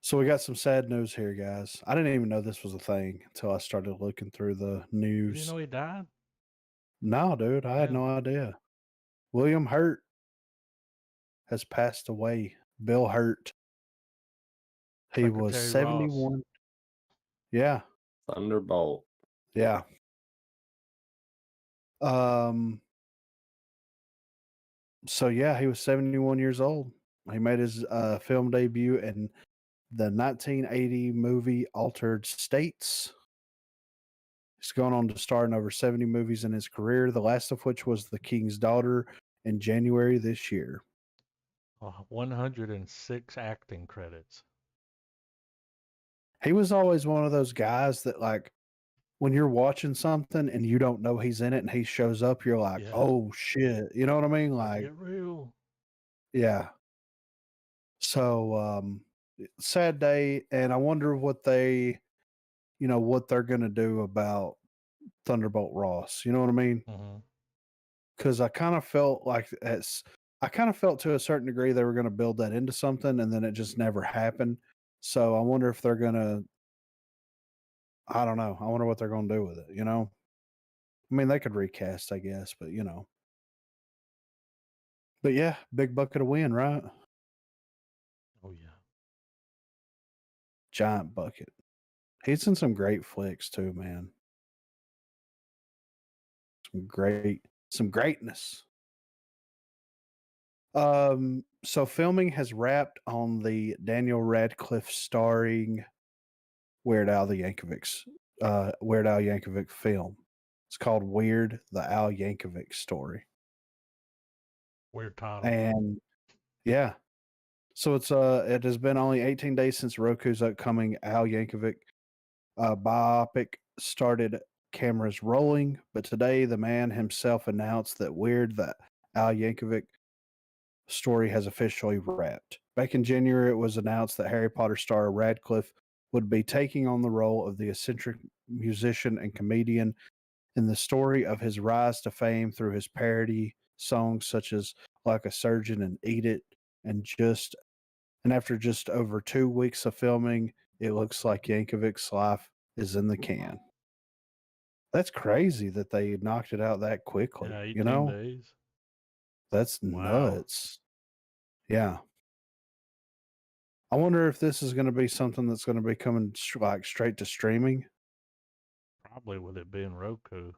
[SPEAKER 2] So we got some sad news here, guys. I didn't even know this was a thing until I started looking through the
[SPEAKER 1] You
[SPEAKER 2] news.
[SPEAKER 1] didn't know he died?
[SPEAKER 2] No, dude, I had
[SPEAKER 1] Man.
[SPEAKER 2] no idea. William Hurt has passed away. Bill Hurt. He was
[SPEAKER 1] Secretary Ross.
[SPEAKER 2] 71. Yeah.
[SPEAKER 3] Thunderbolt.
[SPEAKER 2] Yeah. So yeah, he was 71 years old. He made his film debut in the 1980 movie Altered States. He's gone on to star in over 70 movies in his career, the last of which was The King's Daughter in January this year.
[SPEAKER 1] 106 acting credits.
[SPEAKER 2] He was always one of those guys that, like, when you're watching something and you don't know he's in it and he shows up, you're like,
[SPEAKER 1] Yeah.
[SPEAKER 2] oh shit. You know what I mean?
[SPEAKER 1] Like,
[SPEAKER 2] Like,
[SPEAKER 1] get real.
[SPEAKER 2] yeah. So, sad day. And I wonder what they, what they're going to do about Thunderbolt Ross. You know what I mean?
[SPEAKER 1] Mm-hmm.
[SPEAKER 2] Because I kind of felt like I kind of felt to a certain degree they were going to build that into something and then it just never happened. So I wonder if they're going to, I don't know. I wonder what they're going to do with it, you know? I mean, they could recast, I guess, but But yeah, big bucket of win, right?
[SPEAKER 1] Oh, yeah.
[SPEAKER 2] Giant bucket. He's in some great flicks too, man. Some greatness. So filming has wrapped on the Daniel Radcliffe starring Weird Al Yankovic film. It's called Weird, the Al Yankovic Story.
[SPEAKER 1] Weird title.
[SPEAKER 2] And yeah. So it has been only 18 days since Roku's upcoming Al Yankovic biopic started cameras rolling, but today the man himself announced that Weird, the Al Yankovic story has officially wrapped. Back in January, it was announced that Harry Potter star Radcliffe would be taking on the role of the eccentric musician and comedian in the story of his rise to fame through his parody songs such as Like a Surgeon and Eat It, and after just over 2 weeks of filming, it looks like Yankovic's life is in the can. That's crazy that they knocked it out that quickly.
[SPEAKER 1] Yeah, 18 days.
[SPEAKER 2] That's
[SPEAKER 1] Wow.
[SPEAKER 2] nuts. Yeah. I wonder if this is going to be something that's going to be coming like straight to streaming.
[SPEAKER 1] Probably with it being Roku.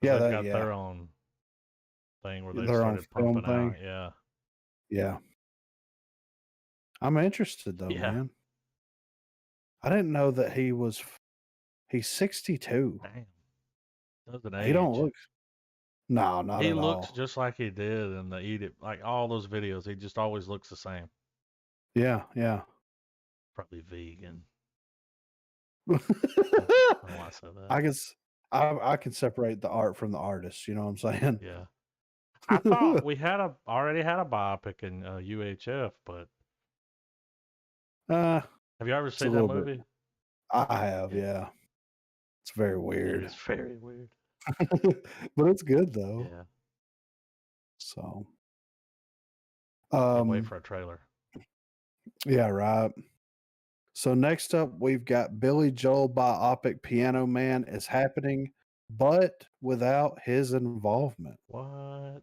[SPEAKER 2] Yeah,
[SPEAKER 1] they've got their own thing where they started pumping out. Yeah.
[SPEAKER 2] Yeah. I'm interested though, man. I didn't know that he's 62.
[SPEAKER 1] Damn. Doesn't age.
[SPEAKER 2] He don't look. No, not
[SPEAKER 1] he
[SPEAKER 2] at all.
[SPEAKER 1] He looks just like he did in the Eat It, like all those videos. He just always looks the same.
[SPEAKER 2] Yeah, yeah.
[SPEAKER 1] Probably vegan. I don't want to say that.
[SPEAKER 2] I can separate the art from the artist. You know what I'm saying?
[SPEAKER 1] Yeah. I thought we already had a biopic in UHF, but
[SPEAKER 2] have
[SPEAKER 1] you ever seen that movie?
[SPEAKER 2] I have, yeah. It's very weird.
[SPEAKER 1] It's very weird.
[SPEAKER 2] But it's good though.
[SPEAKER 1] Yeah.
[SPEAKER 2] So
[SPEAKER 1] Can't wait for a trailer.
[SPEAKER 2] Yeah, right. So next up we've got Billy Joel biopic Piano Man is happening, but without his involvement.
[SPEAKER 1] What?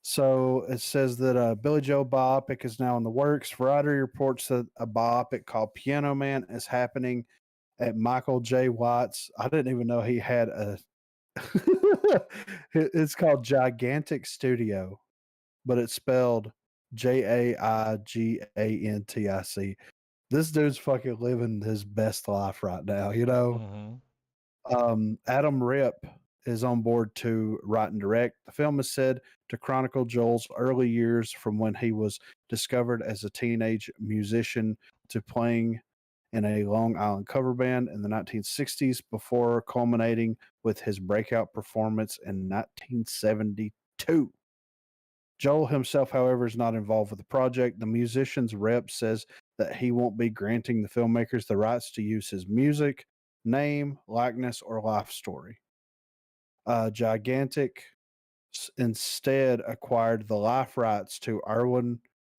[SPEAKER 2] So it says that Billy Joel biopic is now in the works. Variety reports that a biopic called Piano Man is happening at Michael J. White's. I didn't even know he had a. It's called Gigantic Studio but it's spelled Jaigantic. This dude's fucking living his best life right now, you know? Adam Rip is on board to write and direct. The film is said to chronicle Joel's early years from when he was discovered as a teenage musician to playing in a Long Island cover band in the 1960s before culminating with his breakout performance in 1972. Joel himself, however, is not involved with the project. The musician's rep says that he won't be granting the filmmakers the rights to use his music, name, likeness, or life story. Gigantic instead acquired the life rights to Erwin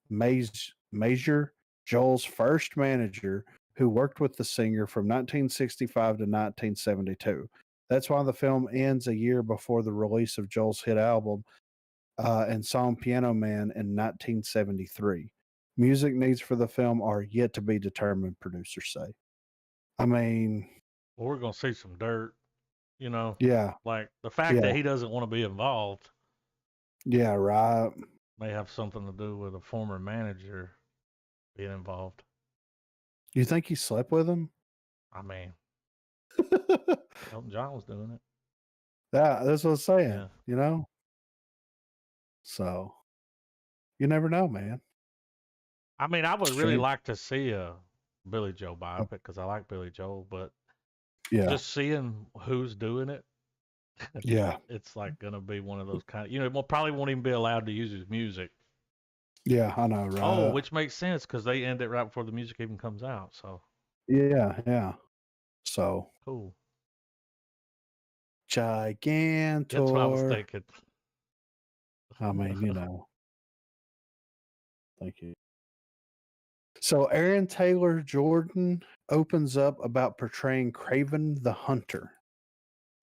[SPEAKER 2] Major, Joel's first manager, who worked with the singer from 1965 to 1972. That's why the film ends a year before the release of Joel's hit album and song Piano Man in 1973. Music needs for the film are yet to be determined, producers say. I mean,
[SPEAKER 1] well, we're gonna see some dirt, you know.
[SPEAKER 2] Yeah.
[SPEAKER 1] Like the fact that he doesn't want to be involved.
[SPEAKER 2] Yeah, right.
[SPEAKER 1] May have something to do with a former manager being involved.
[SPEAKER 2] You think he slept with him?
[SPEAKER 1] I mean, Elton John was doing it.
[SPEAKER 2] Yeah, that's what I'm saying.
[SPEAKER 1] Yeah.
[SPEAKER 2] You know? So you never know, man.
[SPEAKER 1] I mean, I would really like to see a Billy Joel biopic because I like Billy Joel, but just seeing who's doing it, it's like gonna be one of those kind of, probably won't even be allowed to use his music.
[SPEAKER 2] Yeah, I know, right?
[SPEAKER 1] Oh, which makes sense because they end it right before the music even comes out. So
[SPEAKER 2] yeah. So
[SPEAKER 1] cool.
[SPEAKER 2] Gigantor.
[SPEAKER 1] That's what I was thinking.
[SPEAKER 2] I mean, Thank you. So Aaron Taylor Jordan opens up about portraying Craven the Hunter.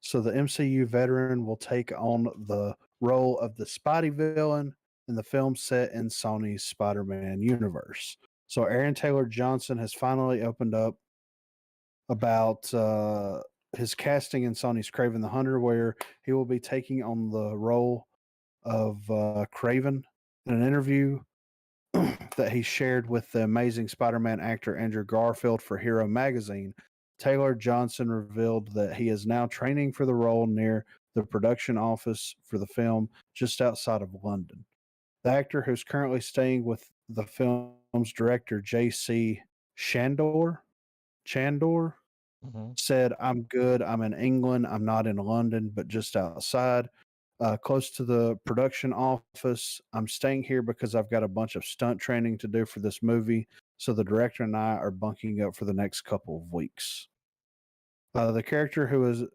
[SPEAKER 2] So the MCU veteran will take on the role of the Spidey villain in the film set in Sony's Spider-Man universe. So Aaron Taylor Johnson has finally opened up about his casting in Sony's Craven the Hunter, where he will be taking on the role of Craven. In an interview that he shared with the Amazing Spider-Man actor Andrew Garfield for Hero Magazine, Taylor Johnson revealed that he is now training for the role near the production office for the film just outside of London. The actor, who's currently staying with the film's director, J.C. Chandor, said, "I'm good. I'm in England. I'm not in London, but just outside. Close to the production office. I'm staying here because I've got a bunch of stunt training to do for this movie. So the director and I are bunking up for the next couple of weeks." The character who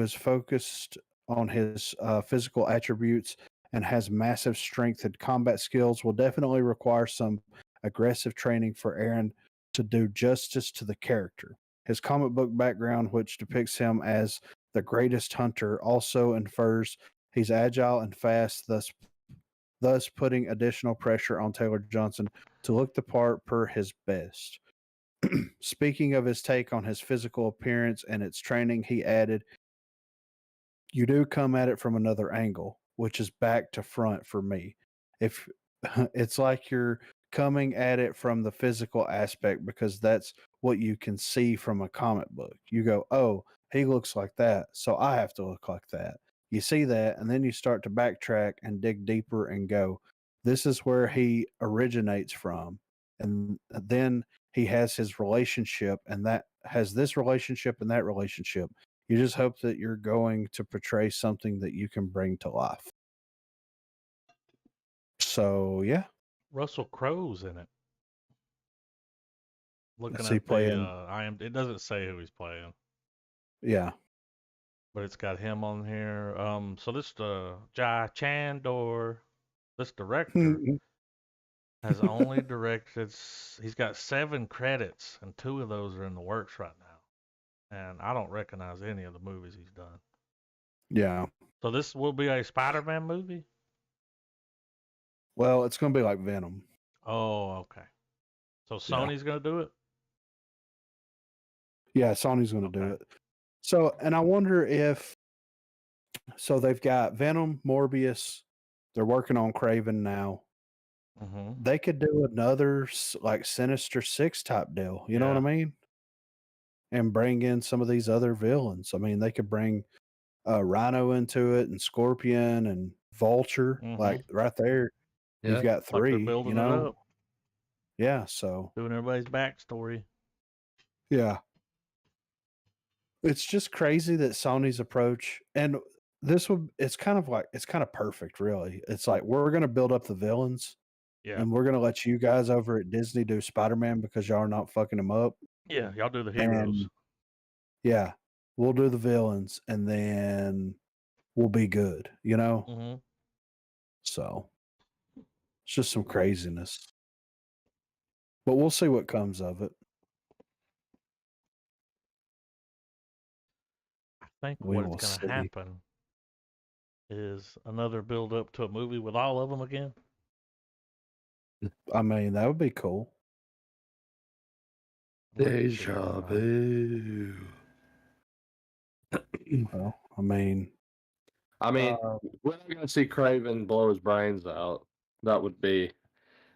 [SPEAKER 2] is focused on his physical attributes and has massive strength and combat skills will definitely require some aggressive training for Aaron to do justice to the character. His comic book background, which depicts him as the greatest hunter, also infers he's agile and fast, thus putting additional pressure on Taylor Johnson to look the part per his best. Speaking of his take on his physical appearance and its training, he added, "You do come at it from another angle, which is back to front for me. If it's like you're coming at it from the physical aspect because that's what you can see from a comic book. You go, oh, he looks like that, so I have to look like that. You see that, and then you start to backtrack and dig deeper and go, this is where he originates from. And then he has his relationship, and that has this relationship and that relationship. You just hope that you're going to portray something that you can bring to life." So, yeah.
[SPEAKER 1] Russell Crowe's in it. Looking
[SPEAKER 2] Is he
[SPEAKER 1] at
[SPEAKER 2] playing?
[SPEAKER 1] it doesn't say who he's playing.
[SPEAKER 2] Yeah.
[SPEAKER 1] But it's got him on here. So this Jai Chandor, this director has only directed. He's got 7 credits, and 2 of those are in the works right now. And I don't recognize any of the movies he's done.
[SPEAKER 2] Yeah.
[SPEAKER 1] So this will be a Spider-Man movie?
[SPEAKER 2] Well, it's going to be like Venom.
[SPEAKER 1] Oh, okay. So Sony's going to do it?
[SPEAKER 2] Yeah, Sony's going to do it. So, and I wonder if, so they've got Venom, Morbius, They're working on Craven now.
[SPEAKER 1] Mm-hmm.
[SPEAKER 2] They could do another like Sinister Six type deal. You know what I mean? And bring in some of these other villains. I mean, they could bring Rhino into it, and Scorpion, and Vulture. Like right there, you've got
[SPEAKER 1] Like they're
[SPEAKER 2] three.
[SPEAKER 1] building
[SPEAKER 2] You
[SPEAKER 1] it
[SPEAKER 2] know?
[SPEAKER 1] up,
[SPEAKER 2] Yeah. So
[SPEAKER 1] doing everybody's backstory.
[SPEAKER 2] yeah, it's just crazy that Sony's approach, and it's kind of perfect, really. It's like we're going to build up the villains.
[SPEAKER 1] Yeah.
[SPEAKER 2] And we're going to let you guys over at Disney do Spider-Man because y'all are not fucking him up.
[SPEAKER 1] Yeah, y'all do the heroes.
[SPEAKER 2] And yeah, we'll do the villains, and then we'll be good, you know?
[SPEAKER 1] Mm-hmm.
[SPEAKER 2] So it's just some craziness. But we'll see what comes of it.
[SPEAKER 1] I think what's going to happen is another build up to a movie with all of them again.
[SPEAKER 2] I mean, that would be cool.
[SPEAKER 3] Deja vu.
[SPEAKER 2] Well, I mean,
[SPEAKER 3] we're not gonna see Craven blow his brains out. That would be,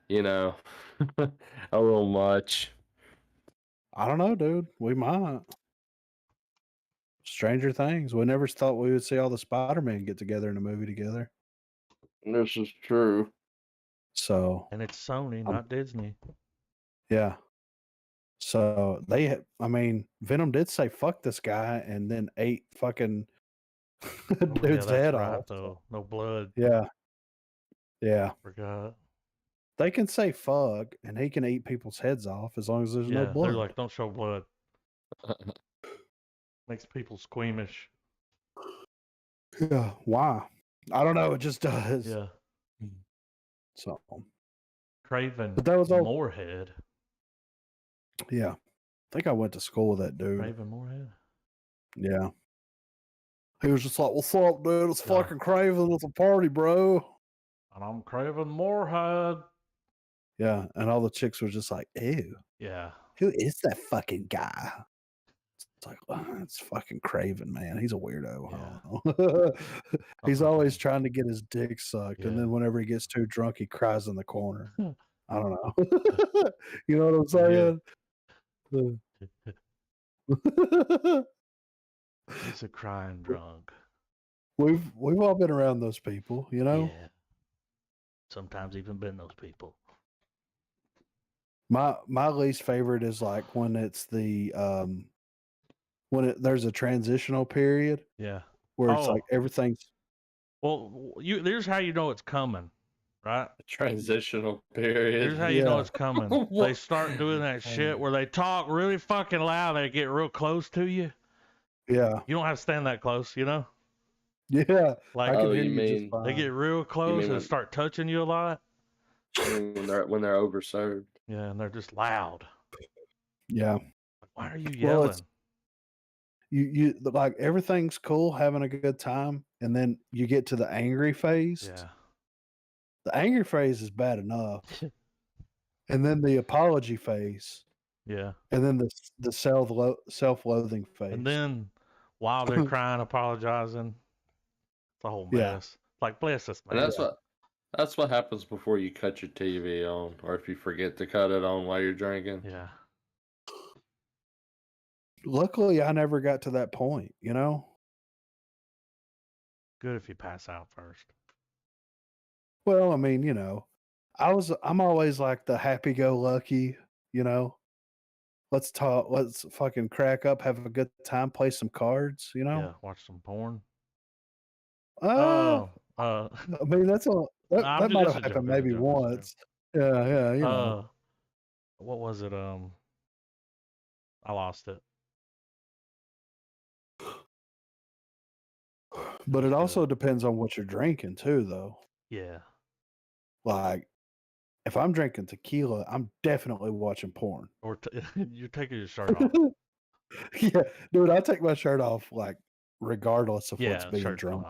[SPEAKER 3] a little much.
[SPEAKER 2] I don't know, dude. We might. Stranger Things. We never thought we would see all the Spider-Man get together in a movie together.
[SPEAKER 3] This is true.
[SPEAKER 2] So,
[SPEAKER 1] and it's Sony, not Disney.
[SPEAKER 2] Yeah. So Venom did say "fuck this guy" and then ate fucking dude's head off.
[SPEAKER 1] Though. No blood.
[SPEAKER 2] Yeah. Yeah.
[SPEAKER 1] Forgot.
[SPEAKER 2] They can say "fuck" and he can eat people's heads off as long as there's no blood.
[SPEAKER 1] They're like, don't show blood. Makes people squeamish.
[SPEAKER 2] Yeah. Why? I don't know. It just does.
[SPEAKER 1] Yeah.
[SPEAKER 2] So
[SPEAKER 1] Craven.
[SPEAKER 2] But that was all.
[SPEAKER 1] Moorhead.
[SPEAKER 2] Yeah. I think I went to school with that dude.
[SPEAKER 1] Craven Moorhead?
[SPEAKER 2] Yeah. He was just like, "What's up, dude? It's fucking Craven with a party, bro."
[SPEAKER 1] And I'm Craven Moorhead.
[SPEAKER 2] Yeah. And all the chicks were just like, "Ew.
[SPEAKER 1] Yeah.
[SPEAKER 2] Who is that fucking guy?" It's like, it's fucking Craven, man. He's a weirdo.
[SPEAKER 1] Yeah.
[SPEAKER 2] He's always trying to get his dick sucked. And then whenever he gets too drunk, he cries in the corner. I don't know. You know what I'm saying?
[SPEAKER 1] He's a crying drunk.
[SPEAKER 2] We've all been around those people, you know?
[SPEAKER 1] Yeah. Sometimes even been those people.
[SPEAKER 2] My least favorite is like when it's the there's a transitional period.
[SPEAKER 1] Yeah.
[SPEAKER 2] Where it's like everything's.
[SPEAKER 1] Well, there's how you know it's coming, right?
[SPEAKER 3] Transitional period.
[SPEAKER 1] Here's how you know it's coming. They start doing that shit where they talk really fucking loud. They get real close to you.
[SPEAKER 2] Yeah.
[SPEAKER 1] You don't have to stand that close, you know?
[SPEAKER 2] Yeah.
[SPEAKER 1] Like,
[SPEAKER 3] they
[SPEAKER 1] get real close and start touching you a lot.
[SPEAKER 3] When they're overserved.
[SPEAKER 1] Yeah, and they're just loud.
[SPEAKER 2] Yeah.
[SPEAKER 1] Why are you yelling?
[SPEAKER 2] Well, you like everything's cool, having a good time, and then you get to the angry phase.
[SPEAKER 1] Yeah.
[SPEAKER 2] The angry phase is bad enough. And then the apology phase.
[SPEAKER 1] Yeah.
[SPEAKER 2] And then the self-loathing phase.
[SPEAKER 1] And then while they're crying, apologizing, it's a whole mess. Yeah. Like, bless us, man.
[SPEAKER 3] And that's what happens before you cut your TV on, or if you forget to cut it on while you're drinking.
[SPEAKER 1] Yeah.
[SPEAKER 2] Luckily, I never got to that point, you know?
[SPEAKER 1] Good if you pass out first.
[SPEAKER 2] Well, I mean, you know, I'm always like the happy-go-lucky, you know? Let's fucking crack up, have a good time, play some cards, you know?
[SPEAKER 1] Yeah, watch some porn.
[SPEAKER 2] I mean, that might have happened maybe once. Yeah, you know.
[SPEAKER 1] What was it? I lost it.
[SPEAKER 2] But it also depends on what you're drinking too, though.
[SPEAKER 1] Yeah.
[SPEAKER 2] Like, if I'm drinking tequila, I'm definitely watching porn.
[SPEAKER 1] Or you're taking your shirt off.
[SPEAKER 2] Yeah, dude, I take my shirt off like regardless of what's being drunk.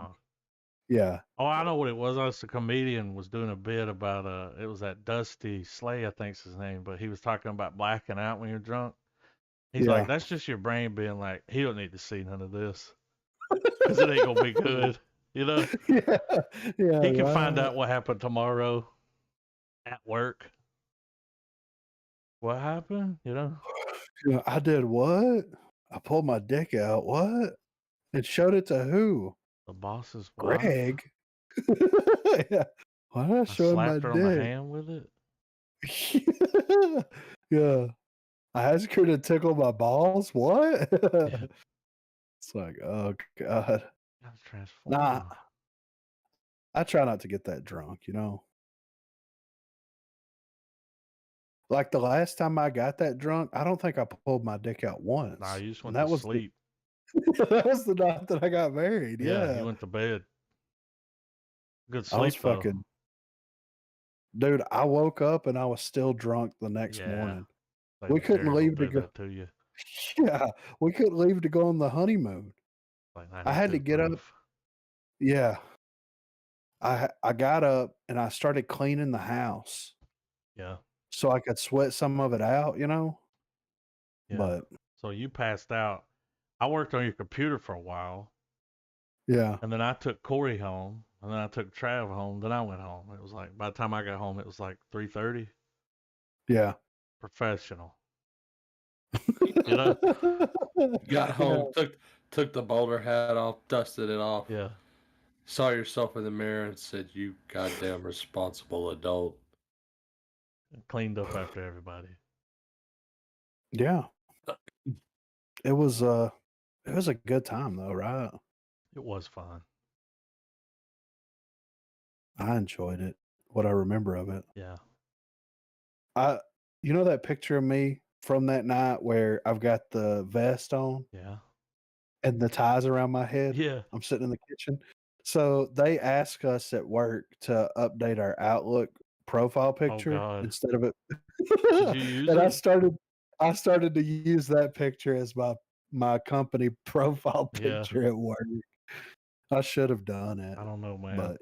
[SPEAKER 2] Yeah.
[SPEAKER 1] Oh, I know what it was. A comedian was doing a bit about it was that Dusty Slay, I think's his name, but he was talking about blacking out when you're drunk. He's like, that's just your brain being like, he don't need to see none of this because it ain't gonna be good. You know,
[SPEAKER 2] Yeah,
[SPEAKER 1] he can find
[SPEAKER 2] right.
[SPEAKER 1] out what happened tomorrow at work. What happened? You know,
[SPEAKER 2] Yeah, I did what? I pulled my dick out. What? And showed it to who?
[SPEAKER 1] the boss's wife.
[SPEAKER 2] Greg. Yeah. Why did I
[SPEAKER 1] I
[SPEAKER 2] show him my
[SPEAKER 1] slapped her on the
[SPEAKER 2] dick?
[SPEAKER 1] hand with it.
[SPEAKER 2] Yeah. I asked her to tickle my balls. What?
[SPEAKER 1] Yeah.
[SPEAKER 2] It's like, oh God.
[SPEAKER 1] That's transformed.
[SPEAKER 2] Nah, I try not to get that drunk, you know. Like the last time I got that drunk, I don't think I pulled my dick out once.
[SPEAKER 1] Nah, you just
[SPEAKER 2] And
[SPEAKER 1] went
[SPEAKER 2] that
[SPEAKER 1] to
[SPEAKER 2] was
[SPEAKER 1] sleep.
[SPEAKER 2] that was the night that I got married.
[SPEAKER 1] Yeah,
[SPEAKER 2] Yeah.
[SPEAKER 1] you went to bed. Good
[SPEAKER 2] I was
[SPEAKER 1] sleep though.
[SPEAKER 2] fucking dude, I woke up and I was still drunk the next
[SPEAKER 1] Yeah.
[SPEAKER 2] morning.
[SPEAKER 1] Like
[SPEAKER 2] We couldn't
[SPEAKER 1] Jerry
[SPEAKER 2] leave to
[SPEAKER 1] did
[SPEAKER 2] go.
[SPEAKER 1] that to you.
[SPEAKER 2] Yeah, we couldn't leave to go on the honeymoon.
[SPEAKER 1] Like
[SPEAKER 2] I had to get up. Yeah. I got up and I started cleaning the house
[SPEAKER 1] Yeah.
[SPEAKER 2] so I could sweat some of it out, you know?
[SPEAKER 1] Yeah.
[SPEAKER 2] But
[SPEAKER 1] So you passed out. I worked on your computer for a while,
[SPEAKER 2] yeah.
[SPEAKER 1] and then I took Corey home, and then I took Trav home. Then I went home. It was like by the time I got home, it was like 3:30.
[SPEAKER 2] Yeah.
[SPEAKER 1] Professional. You know?
[SPEAKER 3] Got home, took the bowler hat off, dusted it off.
[SPEAKER 1] Yeah.
[SPEAKER 3] Saw yourself in the mirror and said, "You goddamn responsible adult."
[SPEAKER 1] Cleaned up after everybody.
[SPEAKER 2] Yeah. It was a good time though, right?
[SPEAKER 1] It was fun.
[SPEAKER 2] I enjoyed it. What I remember of it.
[SPEAKER 1] Yeah.
[SPEAKER 2] You know that picture of me from that night where I've got the vest on
[SPEAKER 1] Yeah.
[SPEAKER 2] and the ties around my head?
[SPEAKER 1] Yeah.
[SPEAKER 2] I'm sitting in the kitchen. So they ask us at work to update our Outlook profile picture
[SPEAKER 1] God.
[SPEAKER 2] instead of it.
[SPEAKER 1] Did you use
[SPEAKER 2] And
[SPEAKER 1] it?
[SPEAKER 2] I started to use that picture as my company profile
[SPEAKER 1] Yeah.
[SPEAKER 2] picture at work. I should have done it,
[SPEAKER 1] I don't know, man.
[SPEAKER 2] but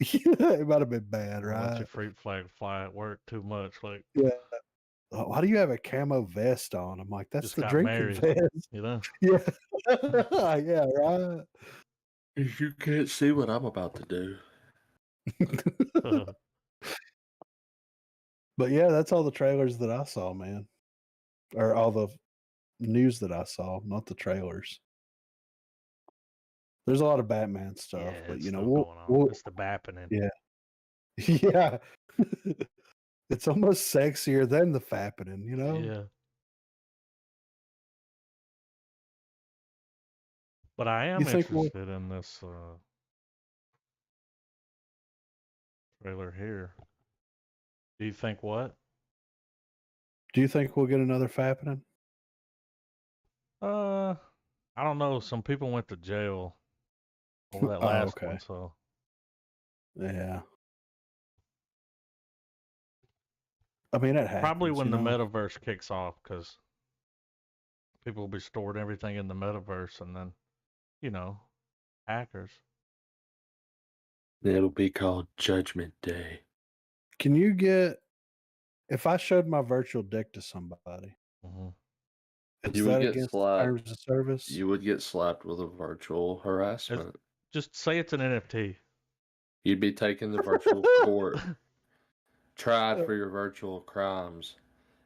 [SPEAKER 2] it might have been bad,
[SPEAKER 1] Don't let
[SPEAKER 2] right?
[SPEAKER 1] your freak flag fly at work too much. Like,
[SPEAKER 2] Yeah. Why do you have a camo vest on? I'm like, that's
[SPEAKER 1] just
[SPEAKER 2] the
[SPEAKER 1] got
[SPEAKER 2] drinking
[SPEAKER 1] married.
[SPEAKER 2] vest.
[SPEAKER 1] You know?
[SPEAKER 2] Yeah. Yeah, right.
[SPEAKER 3] You can't see what I'm about to do.
[SPEAKER 2] But yeah, that's all the trailers that I saw, man. Or all the news that I saw, not the trailers. There's a lot of Batman stuff,
[SPEAKER 1] Yeah,
[SPEAKER 2] but
[SPEAKER 1] it's
[SPEAKER 2] you know,
[SPEAKER 1] still going on. It's the bapping.
[SPEAKER 2] Yeah. Yeah. It's almost sexier than the fappening, you know?
[SPEAKER 1] Yeah. But I am
[SPEAKER 2] You think
[SPEAKER 1] interested in this trailer here. Do you think what?
[SPEAKER 2] Do you think we'll get another fappening?
[SPEAKER 1] I don't know. Some people went to jail over that last
[SPEAKER 2] okay.
[SPEAKER 1] one, so
[SPEAKER 2] Yeah. I mean, it happens.
[SPEAKER 1] probably when
[SPEAKER 2] you
[SPEAKER 1] the
[SPEAKER 2] know?
[SPEAKER 1] metaverse kicks off, because people will be storing everything in the metaverse, and then, you know, hackers.
[SPEAKER 3] It'll be called Judgment Day.
[SPEAKER 2] Can you get, if I showed my virtual dick to somebody, is
[SPEAKER 3] You would
[SPEAKER 2] that
[SPEAKER 3] get
[SPEAKER 2] against the
[SPEAKER 3] slapped.
[SPEAKER 2] terms of service?
[SPEAKER 3] You would get slapped with a virtual harassment.
[SPEAKER 1] Just say it's an NFT.
[SPEAKER 3] You'd be taken to virtual court, tried for your virtual crimes,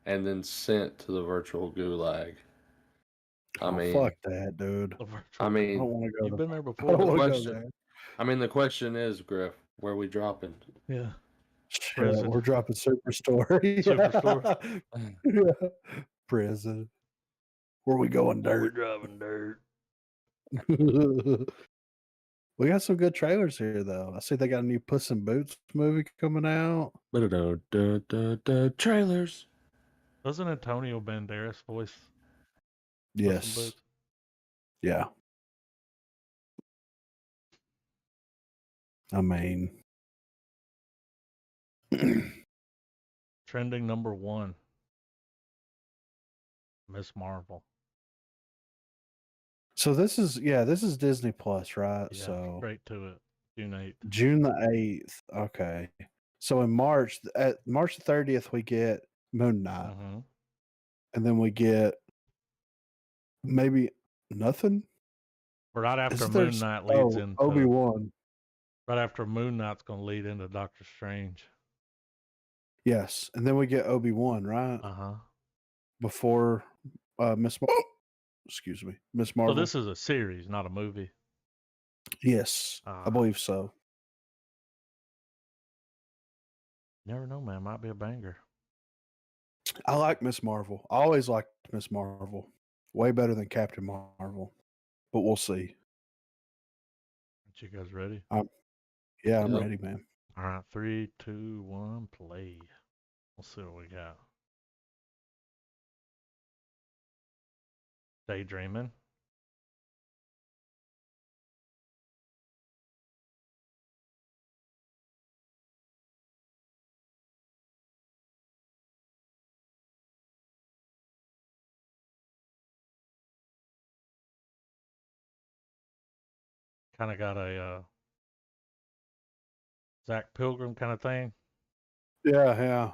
[SPEAKER 3] and then sent to the virtual gulag. I mean,
[SPEAKER 2] fuck that, dude.
[SPEAKER 3] I
[SPEAKER 2] I
[SPEAKER 3] mean,
[SPEAKER 2] don't want to go.
[SPEAKER 1] You've been there
[SPEAKER 2] I
[SPEAKER 1] before.
[SPEAKER 2] don't
[SPEAKER 3] the
[SPEAKER 2] want to go
[SPEAKER 3] question-
[SPEAKER 2] there.
[SPEAKER 3] I mean, the question is, Griff, where are we dropping?
[SPEAKER 1] Yeah.
[SPEAKER 2] Shit,
[SPEAKER 1] Prison.
[SPEAKER 2] we're dropping Superstore.
[SPEAKER 1] Superstore.
[SPEAKER 2] Yeah. Prison. Where we going,
[SPEAKER 1] We're
[SPEAKER 2] dirt?
[SPEAKER 1] driving dirt.
[SPEAKER 2] We got some good trailers here, though. I see they got a new Puss in Boots movie coming out.
[SPEAKER 3] Trailers.
[SPEAKER 1] Doesn't Antonio Banderas voice?
[SPEAKER 2] Yes. Yeah. I mean,
[SPEAKER 1] Trending #1. Miss Marvel.
[SPEAKER 2] so this is Disney Plus, right?
[SPEAKER 1] Yeah,
[SPEAKER 2] So
[SPEAKER 1] straight to it. June 8th.
[SPEAKER 2] June the 8th. Okay. So in March, at March the 30th, we get Moon Knight, and then we get maybe nothing.
[SPEAKER 1] Right after
[SPEAKER 2] Isn't there?
[SPEAKER 1] Moon Knight leads into
[SPEAKER 2] Obi-Wan.
[SPEAKER 1] right after Moon Knight's going to lead into Doctor Strange.
[SPEAKER 2] Yes, and then we get Obi-Wan, right? Before Miss
[SPEAKER 1] So
[SPEAKER 2] Marvel.
[SPEAKER 1] this is a series, not a movie.
[SPEAKER 2] Yes, I believe so.
[SPEAKER 1] Never know, man. Might be a banger.
[SPEAKER 2] I like Miss Marvel. I always liked Miss Marvel. Way better than Captain Marvel. But we'll see.
[SPEAKER 1] Aren't you guys ready?
[SPEAKER 2] I'm ready, man.
[SPEAKER 1] All right, 3, 2, 1, play. We'll see what we got. Daydreaming. Kind of got a Zach Pilgrim kind of thing.
[SPEAKER 2] Yeah.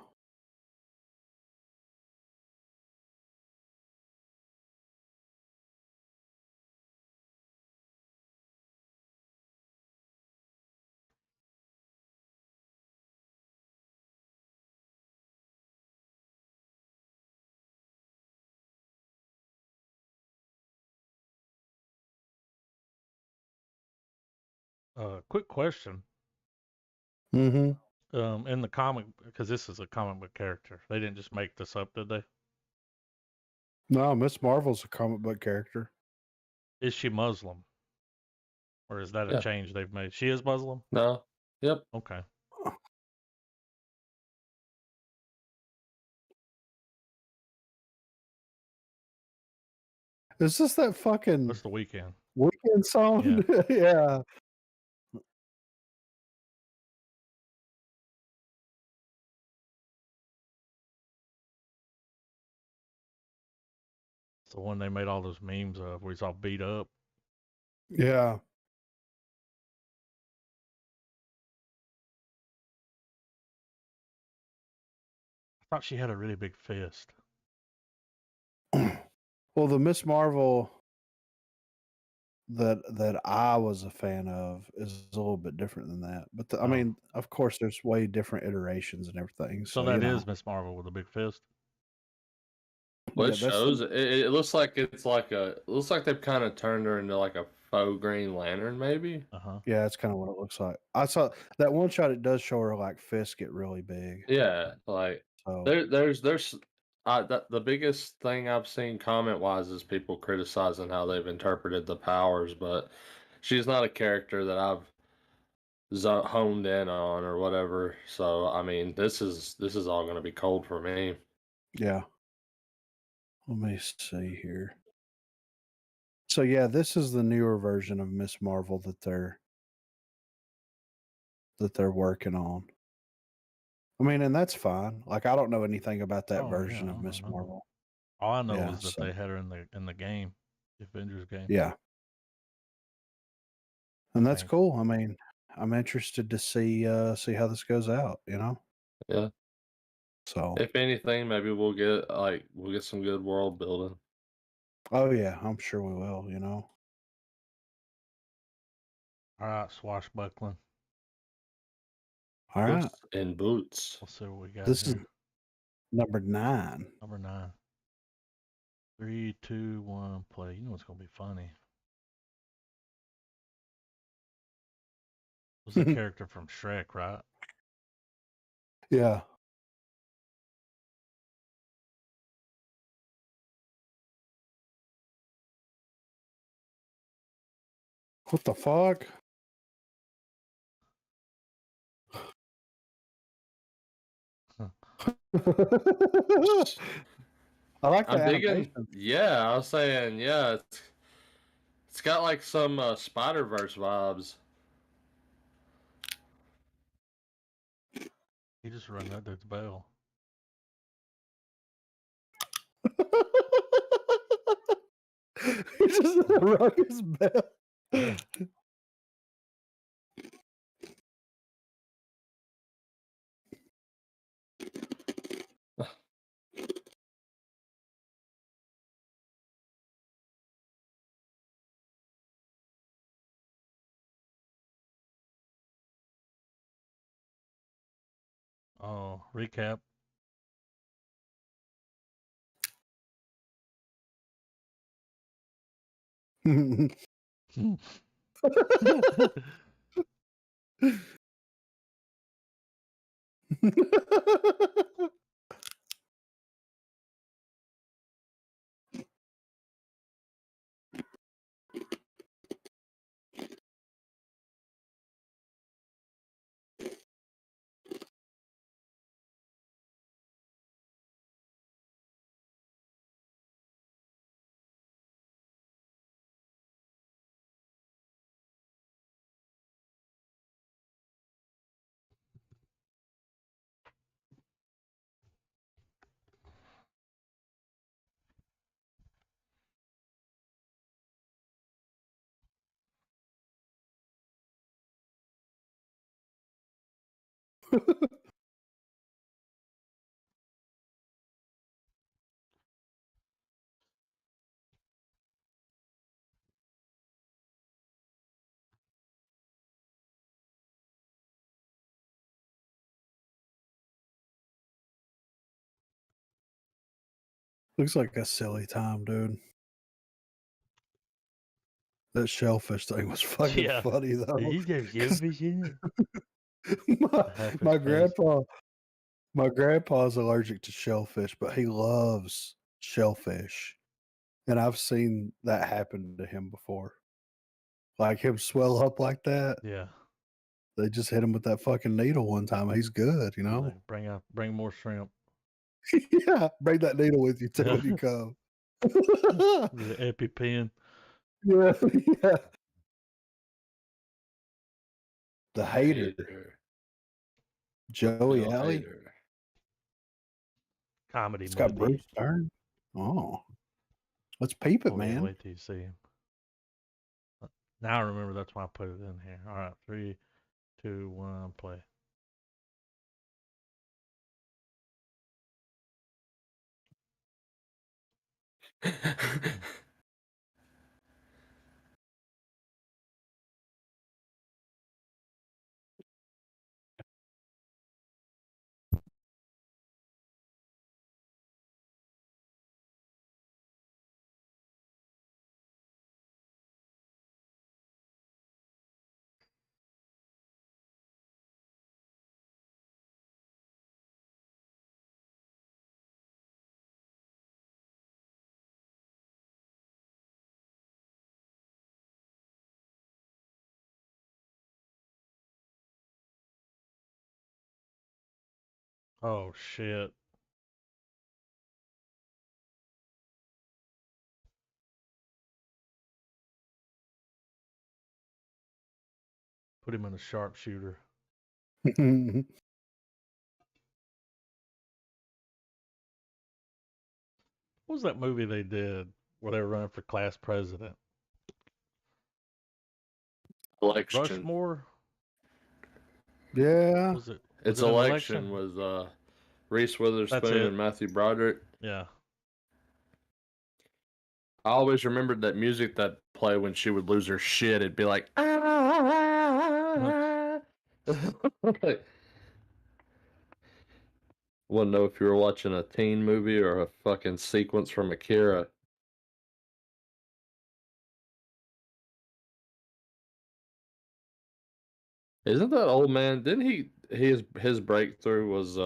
[SPEAKER 1] Quick question.
[SPEAKER 2] Mm-hmm.
[SPEAKER 1] In the comic, because this is a comic book character, they didn't just make this up, did they?
[SPEAKER 2] No, Miss Marvel's a comic book character.
[SPEAKER 1] Is she Muslim? Or is that a
[SPEAKER 3] Yeah.
[SPEAKER 1] change they've made? She is Muslim?
[SPEAKER 3] No. Yep.
[SPEAKER 1] Okay.
[SPEAKER 2] Is this that fucking
[SPEAKER 1] What's the weekend?
[SPEAKER 2] Weekend song? Yeah.
[SPEAKER 1] It's the one they made all those memes of where he's all beat up.
[SPEAKER 2] Yeah.
[SPEAKER 1] I thought she had a really big fist.
[SPEAKER 2] Well, the Miss Marvel that I was a fan of is a little bit different than that. But I mean, of course, there's way different iterations and everything.
[SPEAKER 1] So that is Miss Marvel with a big fist.
[SPEAKER 3] Well,
[SPEAKER 2] Yeah,
[SPEAKER 3] it
[SPEAKER 2] that's
[SPEAKER 3] shows. It looks like it's like it looks like they've kind of turned her into like a faux Green Lantern, maybe.
[SPEAKER 2] Yeah, that's kind of what it looks like. I saw that one shot. It does show her like fists get really big.
[SPEAKER 3] Yeah, like
[SPEAKER 2] So
[SPEAKER 3] there's the biggest thing I've seen comment wise is people criticizing how they've interpreted the powers, but she's not a character that I've honed in on or whatever. So I mean, this is all going to be cold for me.
[SPEAKER 2] yeah. Let me see here. So yeah, this is the newer version of Miss Marvel that they're working on. I mean, and that's fine. Like I don't know anything about that version of Miss Marvel.
[SPEAKER 1] All I know is that they had her in the game, the Avengers game.
[SPEAKER 2] Yeah. And that's cool. I mean, I'm interested to see how this goes out, you know?
[SPEAKER 3] Yeah.
[SPEAKER 2] So
[SPEAKER 3] if anything, maybe we'll get some good world building.
[SPEAKER 2] Oh yeah, I'm sure we will, you know.
[SPEAKER 1] All right, swashbuckling.
[SPEAKER 2] All right.
[SPEAKER 3] In boots.
[SPEAKER 1] We'll see what we got.
[SPEAKER 2] This
[SPEAKER 1] here.
[SPEAKER 2] is number 9.
[SPEAKER 1] Number 9. 3, 2, 1, play. You know it's gonna be funny. Was the character from Shrek, right?
[SPEAKER 2] Yeah. What the fuck? I like the
[SPEAKER 3] digging. Yeah, I was saying, yeah, it's got like some Spider-Verse vibes.
[SPEAKER 1] He just rung that dude's bell.
[SPEAKER 2] He just rung his bell.
[SPEAKER 1] Oh, recap.
[SPEAKER 2] Looks like a silly time, dude. That shellfish thing was fucking
[SPEAKER 1] Yeah.
[SPEAKER 2] funny though.
[SPEAKER 1] You got
[SPEAKER 2] 'cause
[SPEAKER 1] shellfish in Half
[SPEAKER 2] my
[SPEAKER 1] his face.
[SPEAKER 2] my grandpa's allergic to shellfish, but he loves shellfish. And I've seen that happen to him before. Like him swell up like that.
[SPEAKER 1] Yeah.
[SPEAKER 2] They just hit him with that fucking needle one time. He's good, you know?
[SPEAKER 1] Like, bring more shrimp.
[SPEAKER 2] Yeah. Bring that needle with you too when you come.
[SPEAKER 1] The EpiPen.
[SPEAKER 2] Yeah. Yeah. The hater. Joey
[SPEAKER 3] The
[SPEAKER 2] Alley.
[SPEAKER 3] hater.
[SPEAKER 1] Comedy
[SPEAKER 2] It's got
[SPEAKER 1] movie.
[SPEAKER 2] Bruce Dern. Oh. Let's peep it,
[SPEAKER 1] Oh, yeah,
[SPEAKER 2] man.
[SPEAKER 1] wait till you see him. Now I remember that's why I put it in here. All right, 3, 2, 1, play. Oh, shit. Put him in a sharpshooter. What was that movie they did where they were running for class president?
[SPEAKER 3] Election.
[SPEAKER 1] Rushmore?
[SPEAKER 2] Yeah.
[SPEAKER 1] Was it?
[SPEAKER 3] It's
[SPEAKER 1] it an
[SPEAKER 3] election was Reese Witherspoon
[SPEAKER 1] it.
[SPEAKER 3] and Matthew Broderick.
[SPEAKER 1] Yeah.
[SPEAKER 3] I always remembered that music that play when she would lose her shit. It'd be like, wouldn't know if you were watching a teen movie or a fucking sequence from Akira. Isn't that old man? Didn't his breakthrough was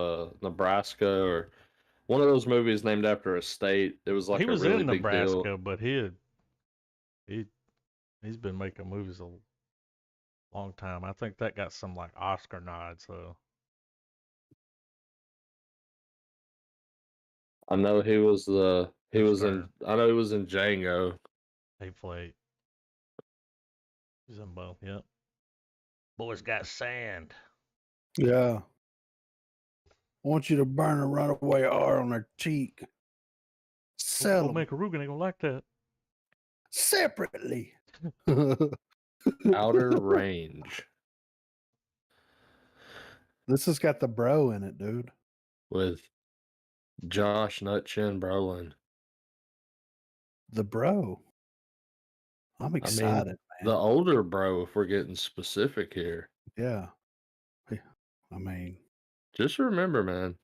[SPEAKER 3] Nebraska or one of those movies named after a state? It was like
[SPEAKER 1] He
[SPEAKER 3] a
[SPEAKER 1] was
[SPEAKER 3] really
[SPEAKER 1] in
[SPEAKER 3] big
[SPEAKER 1] Nebraska,
[SPEAKER 3] deal.
[SPEAKER 1] but he's been making movies a long time. I think that got some like Oscar nods, so
[SPEAKER 3] I know he was in
[SPEAKER 1] Stern.
[SPEAKER 3] I know he was in Django.
[SPEAKER 1] Hateful Eight. He's in both, yep. Boys got sand.
[SPEAKER 2] Yeah. I want you to burn a runaway R on her cheek. Sell
[SPEAKER 1] We'll
[SPEAKER 2] 'em
[SPEAKER 1] make a Rugen ain't gonna like that.
[SPEAKER 2] separately.
[SPEAKER 3] Outer Range
[SPEAKER 2] This has got the bro in it, dude.
[SPEAKER 3] with Josh Nutchin Brolin.
[SPEAKER 2] The bro. I'm excited, man.
[SPEAKER 3] The older bro, if we're getting specific here.
[SPEAKER 2] Yeah. I mean,
[SPEAKER 3] Just remember, man,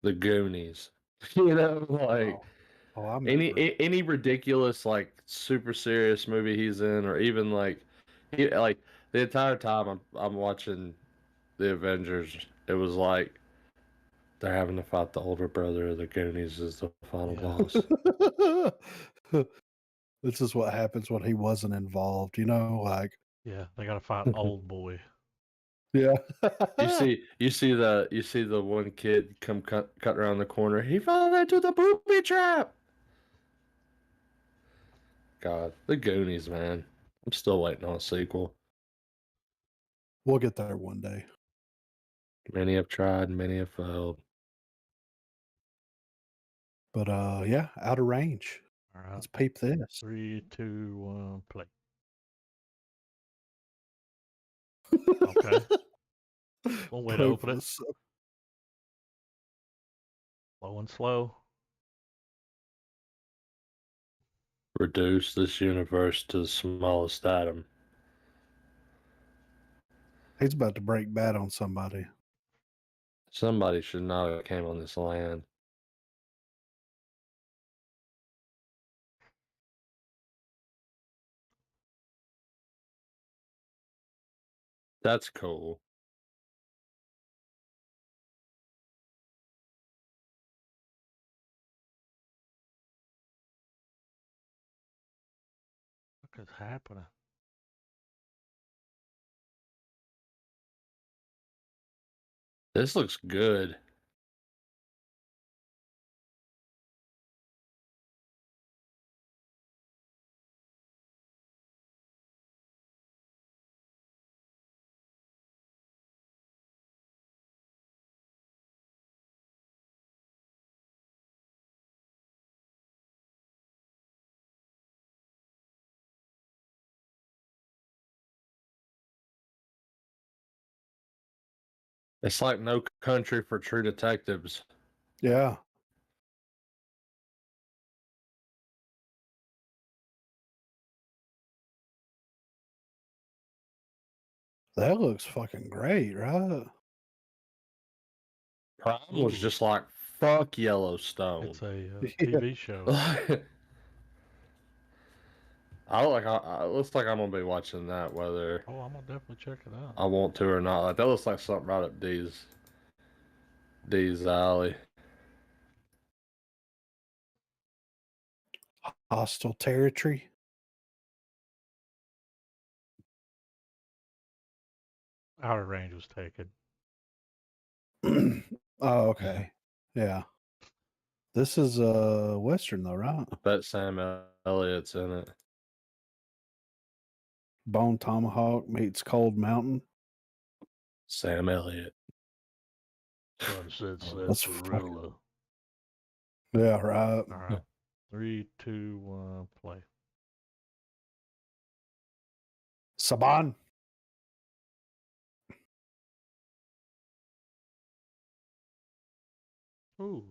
[SPEAKER 3] the Goonies. You know, like
[SPEAKER 2] I
[SPEAKER 3] any
[SPEAKER 2] remember.
[SPEAKER 3] any ridiculous like super serious movie he's in, or even like like the entire time I'm watching the Avengers, it was like they're having to fight the older brother of the Goonies as the final boss.
[SPEAKER 2] This is what happens when he wasn't involved, you know, like
[SPEAKER 1] Yeah, they gotta fight old boy.
[SPEAKER 2] yeah.
[SPEAKER 3] You see the one kid come cut around the corner. He fell into the booby trap. God, the Goonies, man. I'm still waiting on a sequel.
[SPEAKER 2] We'll get there one day.
[SPEAKER 3] Many have tried, many have failed.
[SPEAKER 2] But yeah, out of range.
[SPEAKER 1] All right.
[SPEAKER 2] Let's peep this.
[SPEAKER 1] 3, 2, 1, play. Okay. One way to
[SPEAKER 2] Pray
[SPEAKER 1] open
[SPEAKER 2] for
[SPEAKER 1] it.
[SPEAKER 2] this.
[SPEAKER 1] Slow and slow.
[SPEAKER 3] Reduce this universe to the smallest atom.
[SPEAKER 2] He's about to break bad on somebody.
[SPEAKER 3] Somebody should not have came on this land. That's cool.
[SPEAKER 1] What is happening?
[SPEAKER 3] This looks good. It's like No Country for True Detectives.
[SPEAKER 2] Yeah. That looks fucking great, right?
[SPEAKER 3] Prime was
[SPEAKER 1] Ooh.
[SPEAKER 3] just like, fuck Yellowstone.
[SPEAKER 1] It's a TV show.
[SPEAKER 3] It looks like I'm gonna be watching that whether
[SPEAKER 1] Oh, I'm gonna definitely check it out.
[SPEAKER 3] I want to or not. Like that looks like something right up D's alley.
[SPEAKER 2] Hostile territory.
[SPEAKER 1] Outer Range was taken.
[SPEAKER 2] Oh, okay. Yeah. This is Western though, right?
[SPEAKER 3] I bet Sam Elliott's in it.
[SPEAKER 2] Bone Tomahawk meets Cold Mountain.
[SPEAKER 3] Sam Elliott.
[SPEAKER 1] Sunset
[SPEAKER 2] That's
[SPEAKER 1] Sarsaparilla.
[SPEAKER 2] Yeah, right.
[SPEAKER 1] All right. 3, 2, 1, play.
[SPEAKER 2] Saban.
[SPEAKER 1] Ooh.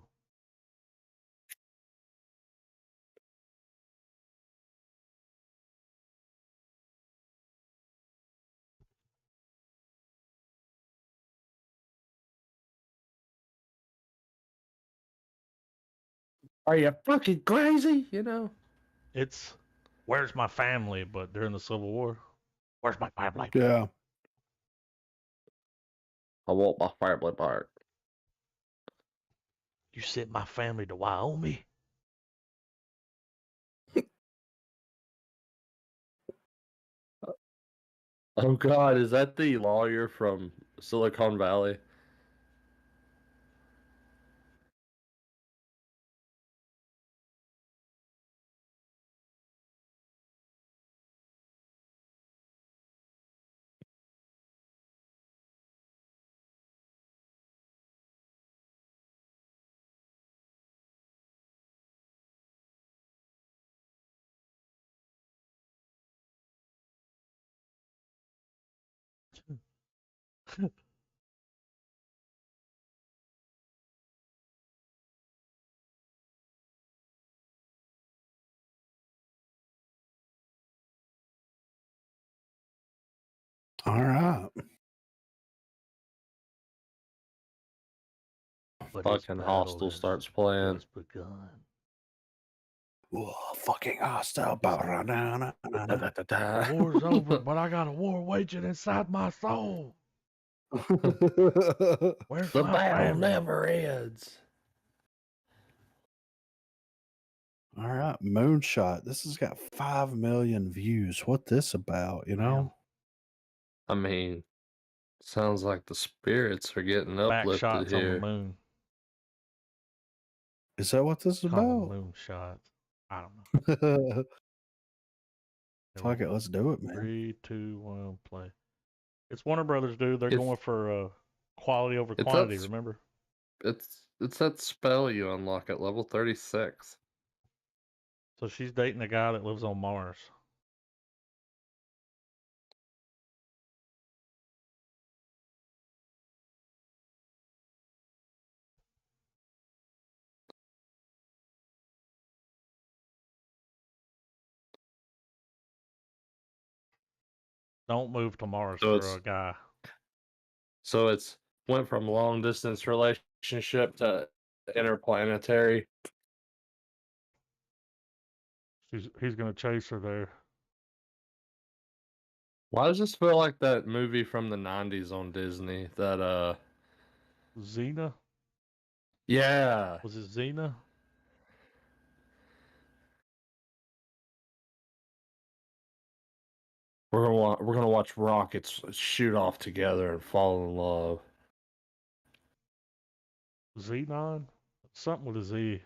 [SPEAKER 3] Are you fucking crazy? You know?
[SPEAKER 1] It's Where's My Family, but during the Civil War. Where's my family?
[SPEAKER 2] Yeah.
[SPEAKER 3] I want my family back.
[SPEAKER 1] You sent my family to Wyoming?
[SPEAKER 3] Oh God, is that the lawyer from Silicon Valley?
[SPEAKER 2] All right.
[SPEAKER 1] But his
[SPEAKER 3] fucking
[SPEAKER 1] battle
[SPEAKER 3] Hostile
[SPEAKER 1] has
[SPEAKER 3] starts playing.
[SPEAKER 1] just begun.
[SPEAKER 2] Whoa, fucking hostile.
[SPEAKER 1] The war's over, but I got a war waging inside my soul. Where's
[SPEAKER 3] The
[SPEAKER 1] my
[SPEAKER 3] battle
[SPEAKER 1] family?
[SPEAKER 3] never ends.
[SPEAKER 2] All right, Moonshot. This has got 5 million views. What this about, you know?
[SPEAKER 3] I mean, sounds like the spirits are getting
[SPEAKER 1] Back
[SPEAKER 3] uplifted
[SPEAKER 1] shots on the
[SPEAKER 3] here.
[SPEAKER 1] moon.
[SPEAKER 2] Is that what this is
[SPEAKER 1] Call them
[SPEAKER 2] about?
[SPEAKER 1] moon shots. I don't know.
[SPEAKER 2] Fuck it, let's do it, man.
[SPEAKER 1] 3, 2, 1, play. It's Warner Brothers, dude. They're
[SPEAKER 3] It's-
[SPEAKER 1] going for quality over
[SPEAKER 3] it's
[SPEAKER 1] quantity.
[SPEAKER 3] that-
[SPEAKER 1] Remember?
[SPEAKER 3] It's that spell you unlock at level 36.
[SPEAKER 1] So she's dating a guy that lives on Mars. Don't move to Mars
[SPEAKER 3] So
[SPEAKER 1] for a guy.
[SPEAKER 3] So it's went from long distance relationship to interplanetary.
[SPEAKER 1] He's gonna chase her there.
[SPEAKER 3] Why does this feel like that movie from the 90s on Disney? That
[SPEAKER 1] Xena?
[SPEAKER 3] yeah.
[SPEAKER 1] Was it Xena?
[SPEAKER 3] We're gonna watch rockets shoot off together and fall in love.
[SPEAKER 1] Xenon? Something with a Z.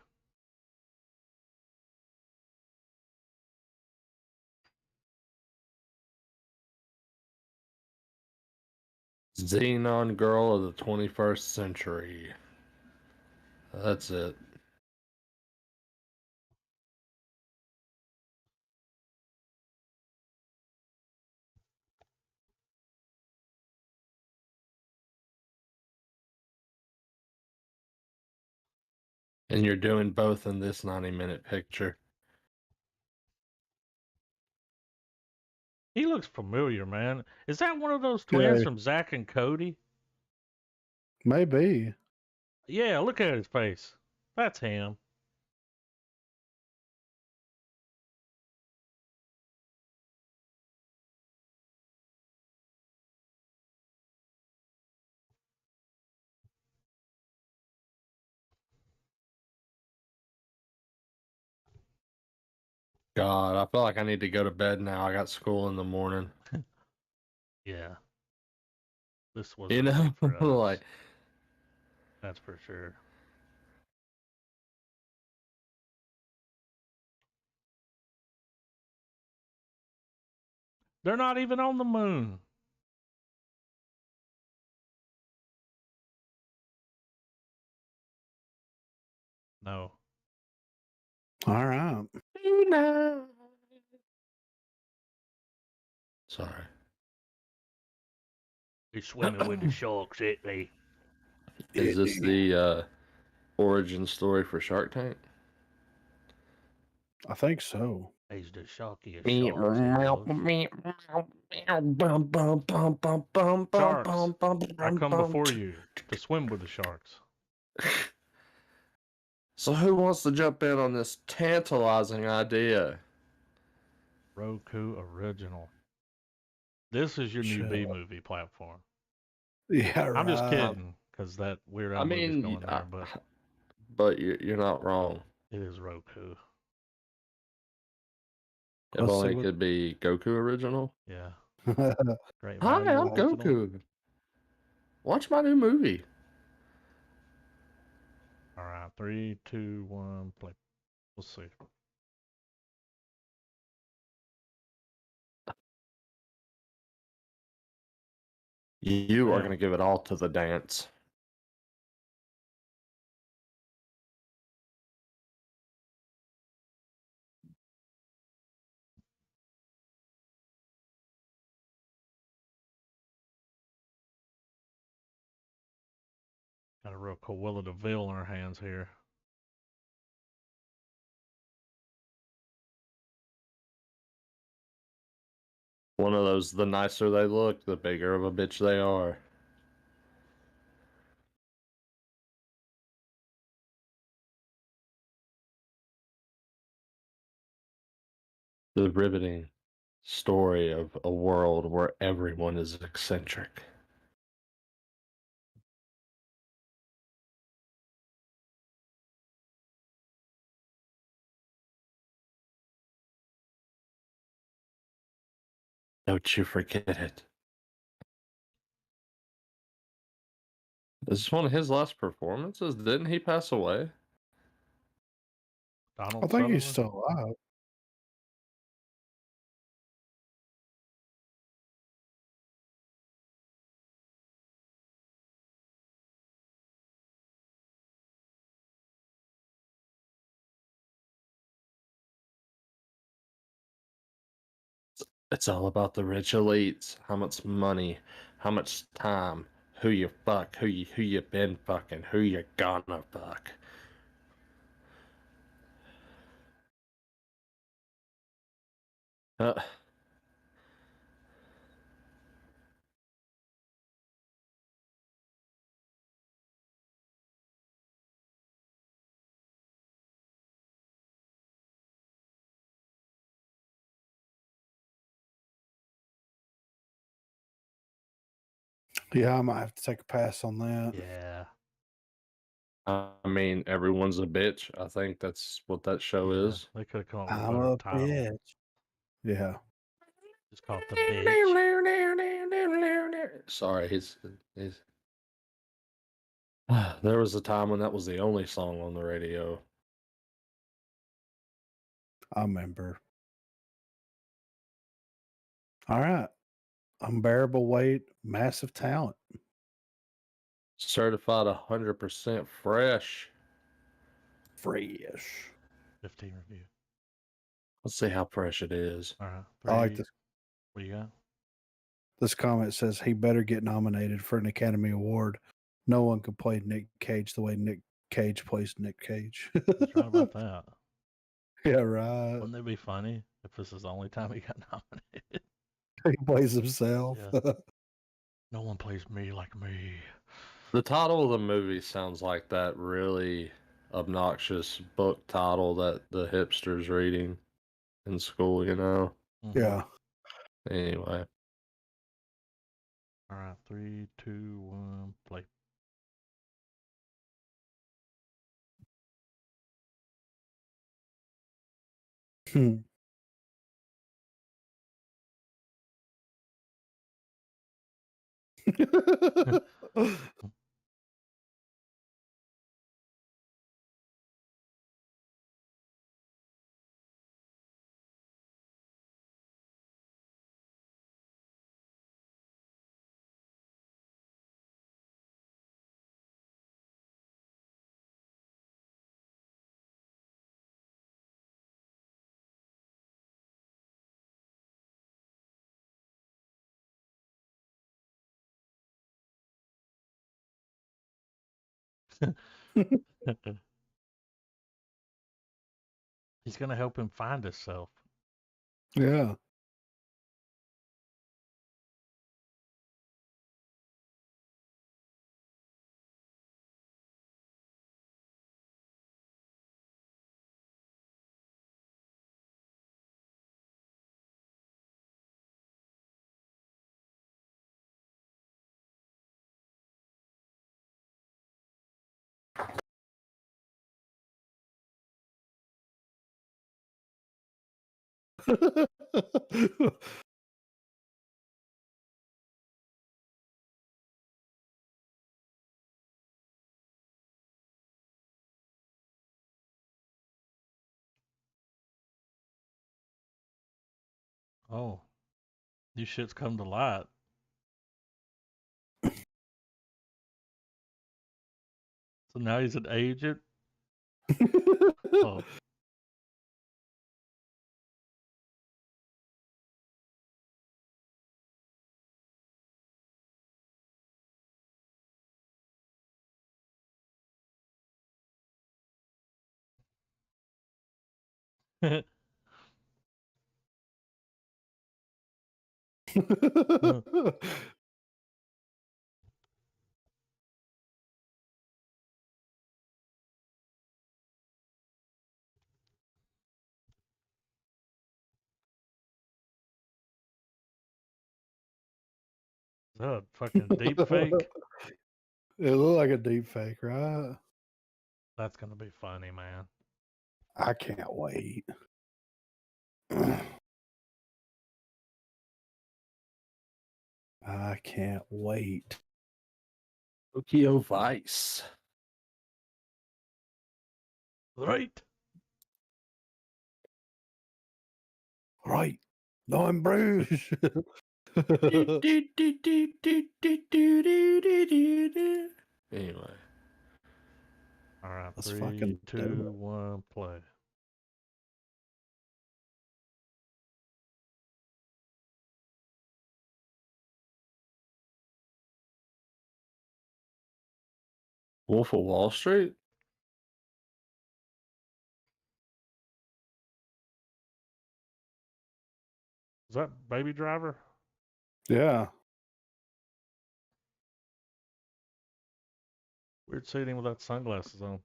[SPEAKER 3] Xenon girl of the 21st century. That's it. And you're doing both in this 90-minute picture.
[SPEAKER 1] He looks familiar, man. Is that one of those twins
[SPEAKER 2] Yeah.
[SPEAKER 1] from Zack and Cody?
[SPEAKER 2] Maybe.
[SPEAKER 1] Yeah, look at his face. That's him.
[SPEAKER 3] God, I feel like I need to go to bed now. I got school in the morning.
[SPEAKER 1] Yeah. This was
[SPEAKER 3] You know,
[SPEAKER 1] for us.
[SPEAKER 3] like
[SPEAKER 1] That's for sure. They're not even on the moon. No.
[SPEAKER 2] All right.
[SPEAKER 3] Sorry.
[SPEAKER 1] He's swimming with the sharks, ain't they?
[SPEAKER 3] Is this the origin story for Shark Tank?
[SPEAKER 2] I think so.
[SPEAKER 1] He's the sharkiest sharks. Sharks, I come before you to swim with the sharks.
[SPEAKER 3] So who wants to jump in on this tantalizing idea?
[SPEAKER 1] Roku original. This is your new B movie platform.
[SPEAKER 2] Yeah, right.
[SPEAKER 1] I'm just kidding, because that Weird Al movie's going there,
[SPEAKER 3] but you're not wrong.
[SPEAKER 1] it is Roku.
[SPEAKER 3] If
[SPEAKER 2] Let's see
[SPEAKER 3] only it
[SPEAKER 1] what-
[SPEAKER 3] could be Goku original.
[SPEAKER 1] Yeah. Great
[SPEAKER 3] Hi,
[SPEAKER 1] value
[SPEAKER 3] I'm
[SPEAKER 1] original.
[SPEAKER 3] Goku. Watch my new movie.
[SPEAKER 1] All right, 3, 2, 1, play. We'll see.
[SPEAKER 3] You are
[SPEAKER 1] Yeah.
[SPEAKER 3] going to give it all to the dance.
[SPEAKER 1] Got a real Cruella de Vil in our hands here.
[SPEAKER 3] One of those, the nicer they look, the bigger of a bitch they are. The riveting story of a world where everyone is eccentric. Don't you forget it. Is this one of his last performances? Didn't he pass away?
[SPEAKER 1] Donald
[SPEAKER 2] I think he's
[SPEAKER 1] Sutherland?
[SPEAKER 2] still alive.
[SPEAKER 3] It's all about the rich elites. How much money, how much time, who you fuck, who you been fucking, who you gonna fuck. Uh,
[SPEAKER 2] Yeah, I might have to take a pass on that.
[SPEAKER 1] Yeah.
[SPEAKER 3] I mean, everyone's a bitch. I think that's what that show
[SPEAKER 1] Yeah.
[SPEAKER 3] is.
[SPEAKER 1] They could have come up with a
[SPEAKER 2] I'm
[SPEAKER 1] better
[SPEAKER 2] a
[SPEAKER 1] title.
[SPEAKER 2] bitch. Yeah.
[SPEAKER 1] Just call it The Bitch.
[SPEAKER 3] Sorry, he's there was a time when that was the only song on the radio.
[SPEAKER 2] I remember. All right. Unbearable weight, massive talent.
[SPEAKER 3] Certified 100% fresh.
[SPEAKER 2] Fresh.
[SPEAKER 1] 15 review.
[SPEAKER 3] Let's see how fresh it is.
[SPEAKER 1] All right.
[SPEAKER 2] I like
[SPEAKER 1] Three.
[SPEAKER 2] this.
[SPEAKER 1] What you got?
[SPEAKER 2] This comment says he better get nominated for an Academy Award. No one can play Nick Cage the way Nick Cage plays Nick Cage.
[SPEAKER 1] What's wrong about that?
[SPEAKER 2] Yeah, right.
[SPEAKER 1] Wouldn't it be funny if this is the only time he got nominated?
[SPEAKER 2] He plays himself.
[SPEAKER 1] Yeah. No one plays me like me.
[SPEAKER 3] The title of the movie sounds like that really obnoxious book title that the hipsters reading in school, you know?
[SPEAKER 1] Mm-hmm.
[SPEAKER 2] Yeah.
[SPEAKER 3] Anyway.
[SPEAKER 1] All right. 3, 2, 1, play. He's gonna help him find himself.
[SPEAKER 2] Yeah.
[SPEAKER 1] Oh, these shits come to light. So now he's an agent. Oh. that a fucking deep fake?
[SPEAKER 2] It looked like a deep fake, right?
[SPEAKER 1] That's gonna be funny, man.
[SPEAKER 2] I can't wait. I can't wait.
[SPEAKER 3] Tokyo Vice.
[SPEAKER 1] Right.
[SPEAKER 2] Right. No, I'm Bruges.
[SPEAKER 3] Anyway.
[SPEAKER 1] All right.
[SPEAKER 2] Let's
[SPEAKER 1] 3,
[SPEAKER 2] fucking do
[SPEAKER 1] 2,
[SPEAKER 2] it.
[SPEAKER 1] 1, play.
[SPEAKER 3] Wolf of Wall Street?
[SPEAKER 1] Is that Baby Driver?
[SPEAKER 2] Yeah.
[SPEAKER 1] Weird seeing him without sunglasses on.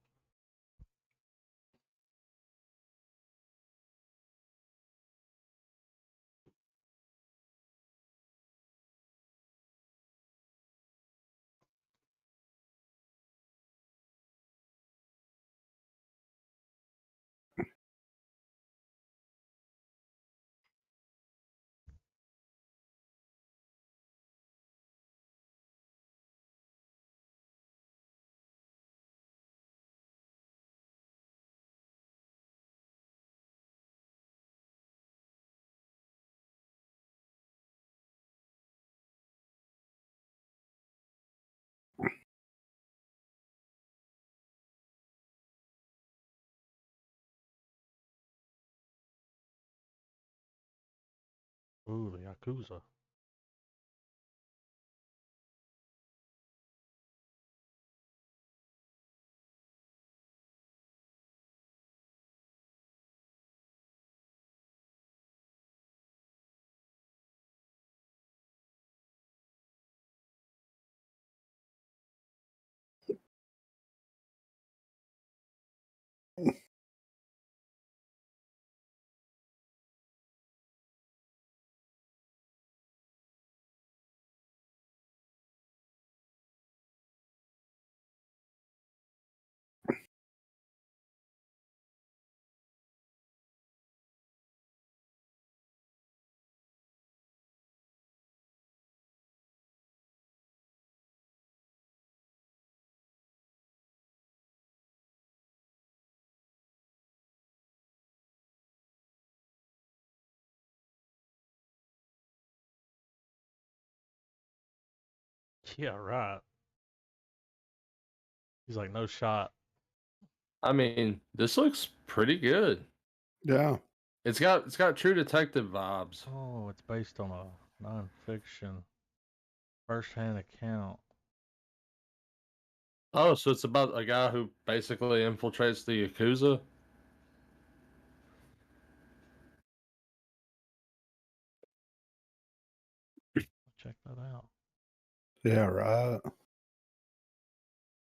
[SPEAKER 1] Ooh, the Yakuza. Yeah, right. He's like, no shot.
[SPEAKER 3] I mean, this looks pretty good.
[SPEAKER 2] Yeah.
[SPEAKER 3] It's got True Detective vibes.
[SPEAKER 1] Oh, it's based on a nonfiction first-hand account.
[SPEAKER 3] Oh, so it's about a guy who basically infiltrates the Yakuza?
[SPEAKER 1] Check that out.
[SPEAKER 2] Yeah, right.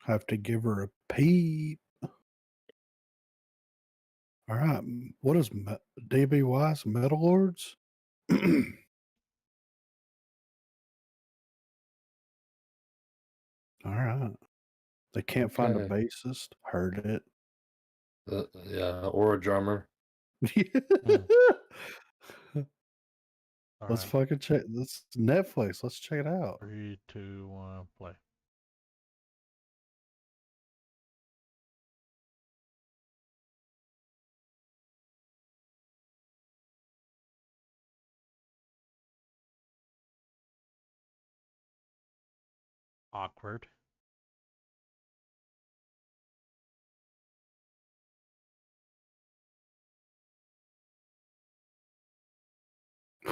[SPEAKER 2] Have to give her a peep. All right. What is DBY's Metal Lords? All right. They can't find a
[SPEAKER 3] Okay.
[SPEAKER 2] bassist. Heard it.
[SPEAKER 3] Yeah, or a drummer.
[SPEAKER 1] All
[SPEAKER 2] Let's
[SPEAKER 1] right.
[SPEAKER 2] fucking check. This Netflix. Let's check it out.
[SPEAKER 1] 3, 2, 1, play. Awkward.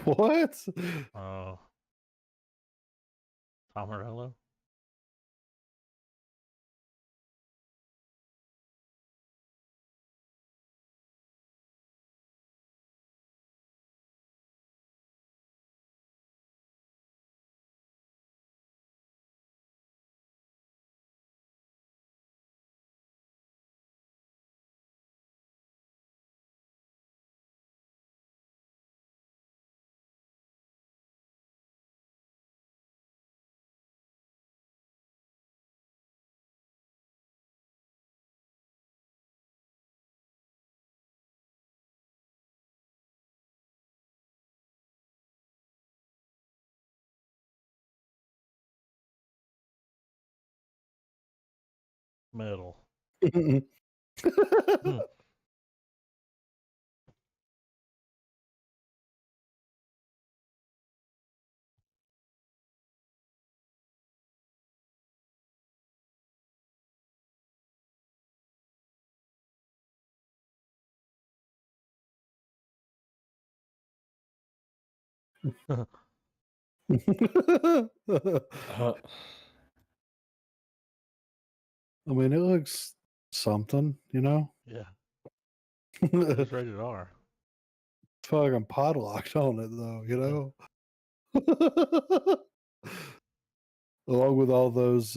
[SPEAKER 2] What?
[SPEAKER 1] Oh. Tomarello? Metal. Hmm.
[SPEAKER 2] I mean, it looks something, you know?
[SPEAKER 1] Yeah.
[SPEAKER 2] It's
[SPEAKER 1] It's rated R.
[SPEAKER 2] fucking padlocked on it, though, you know? Along with all those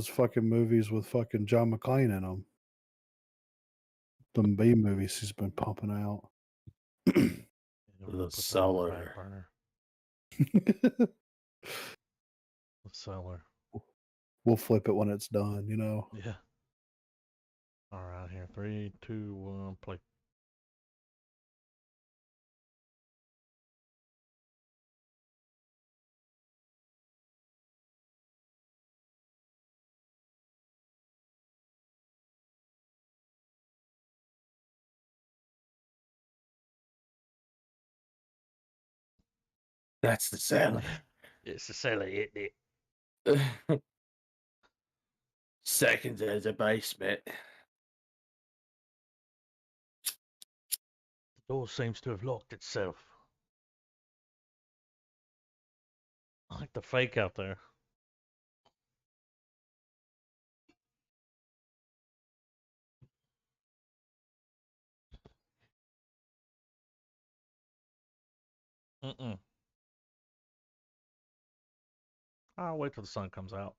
[SPEAKER 2] fucking movies with fucking John McClane in them. Them B movies he's been pumping out.
[SPEAKER 3] The Cellar.
[SPEAKER 1] Back burner. The Cellar.
[SPEAKER 2] We'll flip it when it's done, you know?
[SPEAKER 1] Yeah. All right, here. 3, 2, 1, play.
[SPEAKER 3] That's the Cellar.
[SPEAKER 1] It's the Cellar, isn't it?
[SPEAKER 3] Second as a basement.
[SPEAKER 1] The door seems to have locked itself. I like the fake out there. Mm-mm. I'll wait till the sun comes out.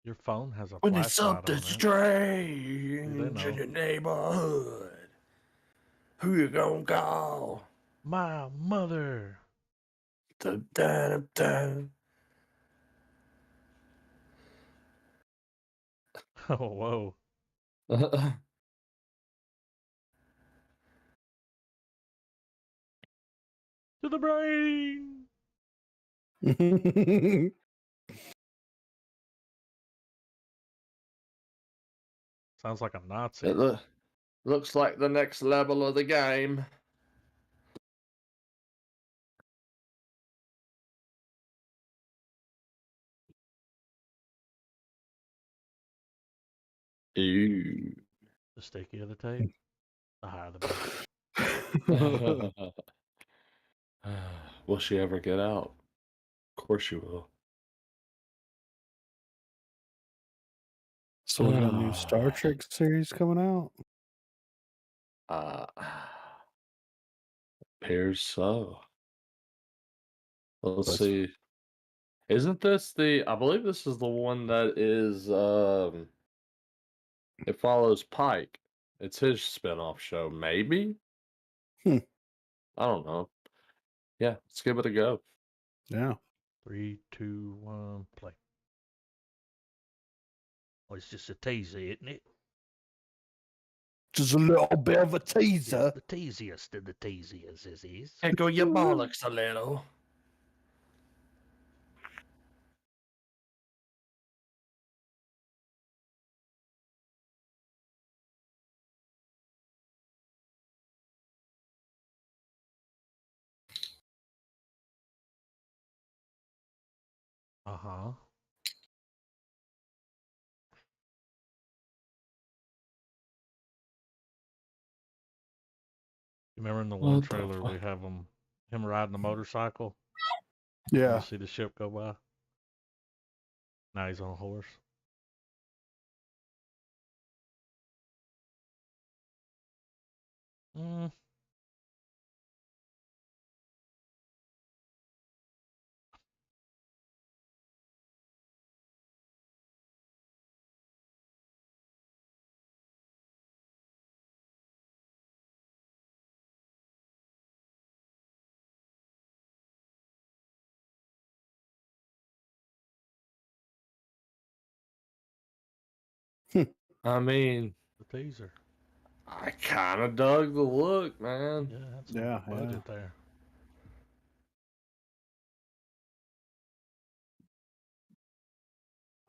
[SPEAKER 1] Your phone has a
[SPEAKER 3] When it's
[SPEAKER 1] flashlight
[SPEAKER 3] something
[SPEAKER 1] on it.
[SPEAKER 3] strange
[SPEAKER 1] know?
[SPEAKER 3] in your neighborhood, who you gonna call?
[SPEAKER 1] My mother.
[SPEAKER 3] Dun, dun, dun,
[SPEAKER 1] Oh, whoa.
[SPEAKER 3] dun.
[SPEAKER 1] To the brain. Sounds like a Nazi.
[SPEAKER 3] It looks like the next level of the game. Ew.
[SPEAKER 1] The stickier the tape, the higher the better.
[SPEAKER 3] Will she ever get out? Of course she will.
[SPEAKER 2] So we got a new Star Trek series coming out.
[SPEAKER 3] Appears so. Let's
[SPEAKER 2] That's-
[SPEAKER 3] see. Isn't this I believe this is the one that is it follows Pike. It's his spin-off show, maybe?
[SPEAKER 2] Hmm.
[SPEAKER 3] I don't know. Yeah, let's give it a go.
[SPEAKER 2] Yeah.
[SPEAKER 1] 3, 2, 1, play. Oh, it's just a teaser, isn't it?
[SPEAKER 2] Just a little bit of a teaser.
[SPEAKER 1] The teasiest of the teasiers is.
[SPEAKER 3] Tickle your bollocks a little.
[SPEAKER 1] Uh-huh. You remember in the one trailer we have him riding a motorcycle?
[SPEAKER 2] Yeah.
[SPEAKER 1] You see the ship go by? Now he's on a horse. Mm.
[SPEAKER 3] I mean,
[SPEAKER 1] The teaser.
[SPEAKER 3] I kind of dug the look, man.
[SPEAKER 1] Yeah, that's some budget there.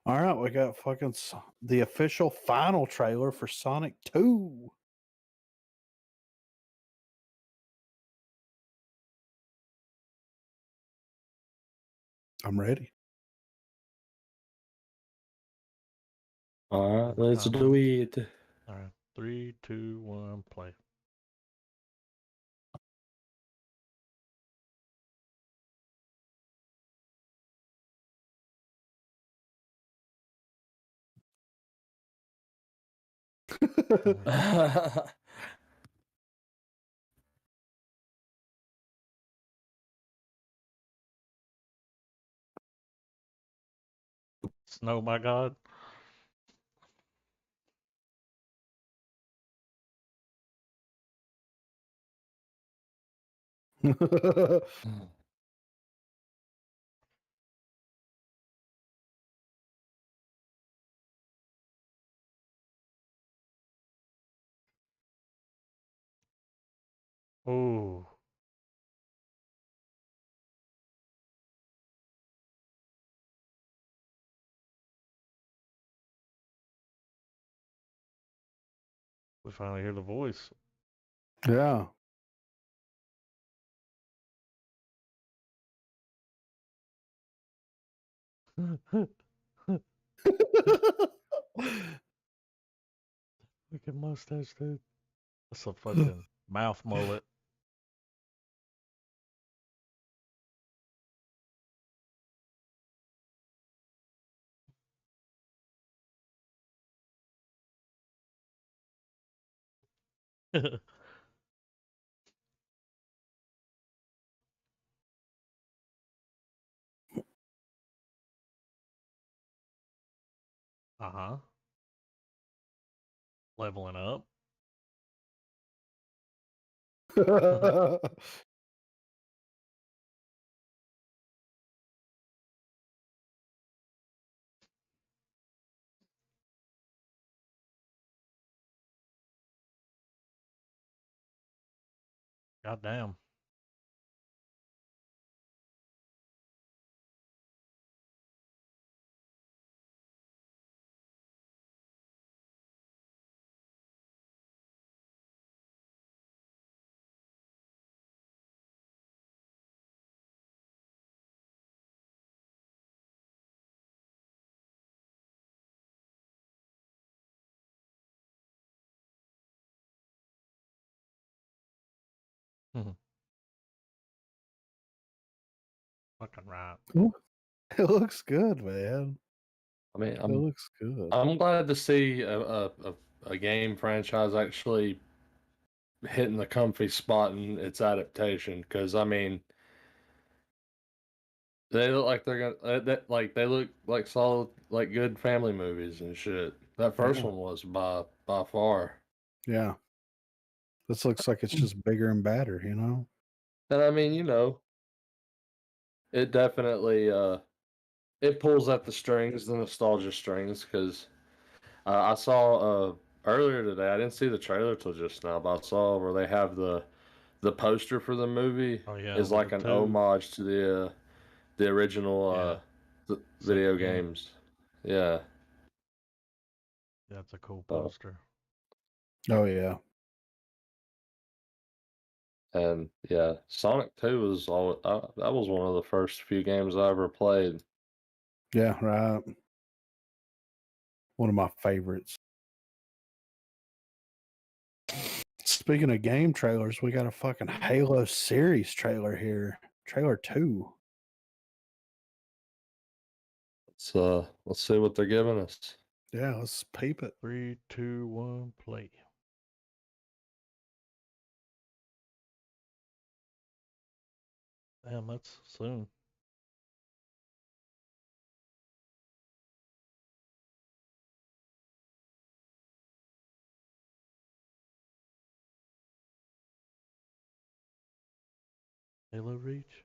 [SPEAKER 2] All right, we got fucking the official final trailer for Sonic 2. I'm ready.
[SPEAKER 3] All right, let's do it.
[SPEAKER 1] All right, 3, 2, 1, play. Snow, my God. Ooh. We finally hear the voice.
[SPEAKER 2] Yeah.
[SPEAKER 1] Look at mustache, dude. That's a fucking mouth mullet. Uh-huh. Leveling up. Goddamn. Fucking right.
[SPEAKER 2] It looks good, man.
[SPEAKER 3] I mean,
[SPEAKER 2] It looks good.
[SPEAKER 3] I'm glad to see a game franchise actually hitting the comfy spot in its adaptation. Because I mean, they look like they're gonna they look like solid, like good family movies and shit. That first one was by far.
[SPEAKER 2] Yeah. This looks like it's just bigger and badder, you know?
[SPEAKER 3] And I mean, it definitely it pulls at the strings, the nostalgia strings. Because I saw earlier today, I didn't see the trailer till just now, but I saw where they have the poster for the movie
[SPEAKER 1] Oh yeah,
[SPEAKER 3] is
[SPEAKER 1] with
[SPEAKER 3] like
[SPEAKER 1] the
[SPEAKER 3] an
[SPEAKER 1] two.
[SPEAKER 3] homage to the original
[SPEAKER 1] Yeah.
[SPEAKER 3] video
[SPEAKER 1] Sega game.
[SPEAKER 3] games. Yeah.
[SPEAKER 1] That's a cool
[SPEAKER 3] Uh,
[SPEAKER 1] poster.
[SPEAKER 2] Oh, yeah.
[SPEAKER 3] and yeah, Sonic 2 was that was one of the first few games I ever played.
[SPEAKER 2] Yeah, right. One of my favorites. Speaking of game trailers, we got a fucking Halo series trailer here. Trailer 2.
[SPEAKER 3] Let's see what they're giving us.
[SPEAKER 2] Yeah, let's peep it.
[SPEAKER 1] 3, 2, 1, play. Damn, that's soon. Halo Reach.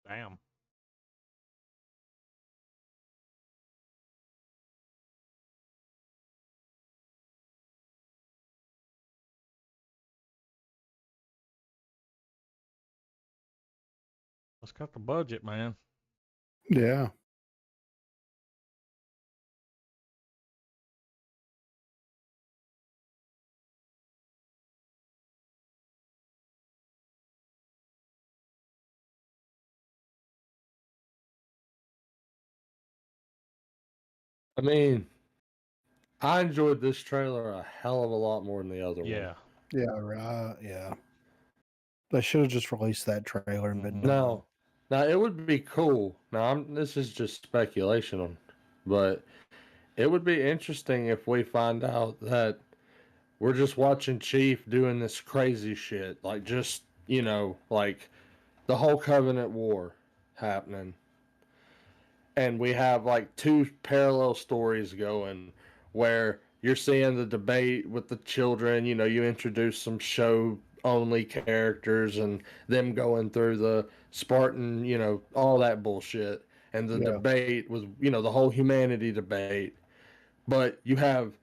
[SPEAKER 1] Damn. Let's cut the budget, man.
[SPEAKER 2] Yeah.
[SPEAKER 3] I mean, I enjoyed this trailer a hell of a lot more than the other one.
[SPEAKER 1] Yeah.
[SPEAKER 2] Yeah, right. Yeah. They should have just released that trailer and been done.
[SPEAKER 3] Now it would be cool. Now this is just speculation, but it would be interesting if we find out that we're just watching Chief doing this crazy shit, like just like the whole Covenant War happening, and we have like two parallel stories going where you're seeing the debate with the children. You introduce some show only characters and them going through the Spartan, all that bullshit. And the debate was, the whole humanity debate. But you have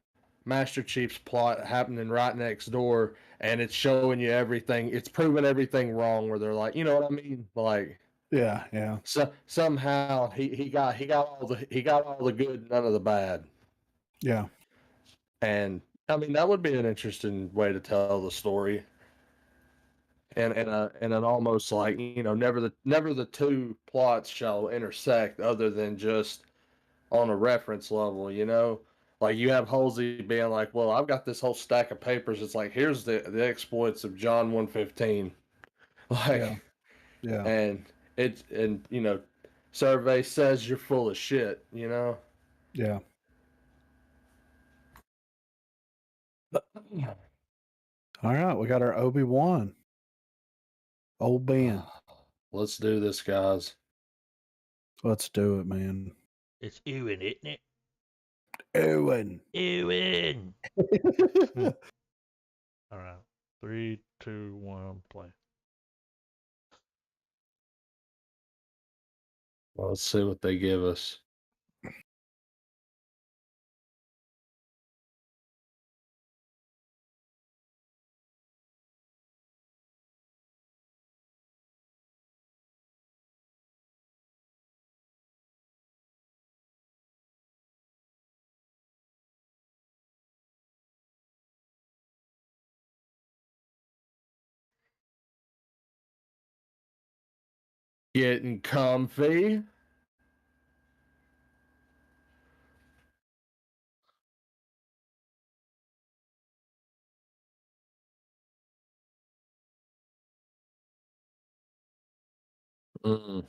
[SPEAKER 3] Master Chief's plot happening right next door, and it's showing you everything. It's proving everything wrong. Where they're like, you know what I mean? Like,
[SPEAKER 2] Yeah.
[SPEAKER 3] so somehow he got all the good, none of the bad.
[SPEAKER 2] Yeah.
[SPEAKER 3] And I mean, that would be an interesting way to tell the story. And an almost like, never the two plots shall intersect other than just on a reference level, Like you have Halsey being like, well, I've got this whole stack of papers. It's like, here's the exploits of John 115. Like,
[SPEAKER 2] Yeah.
[SPEAKER 3] and survey says you're full of shit,
[SPEAKER 2] Yeah. All right, we got our Obi-Wan. Old Ben.
[SPEAKER 3] Let's do this, guys.
[SPEAKER 2] Let's do it, man.
[SPEAKER 1] It's Ewan, isn't it?
[SPEAKER 2] Ewan.
[SPEAKER 1] Ewan. All right. 3, 2, 1, play.
[SPEAKER 3] Well, let's see what they give us. Getting comfy. Mm.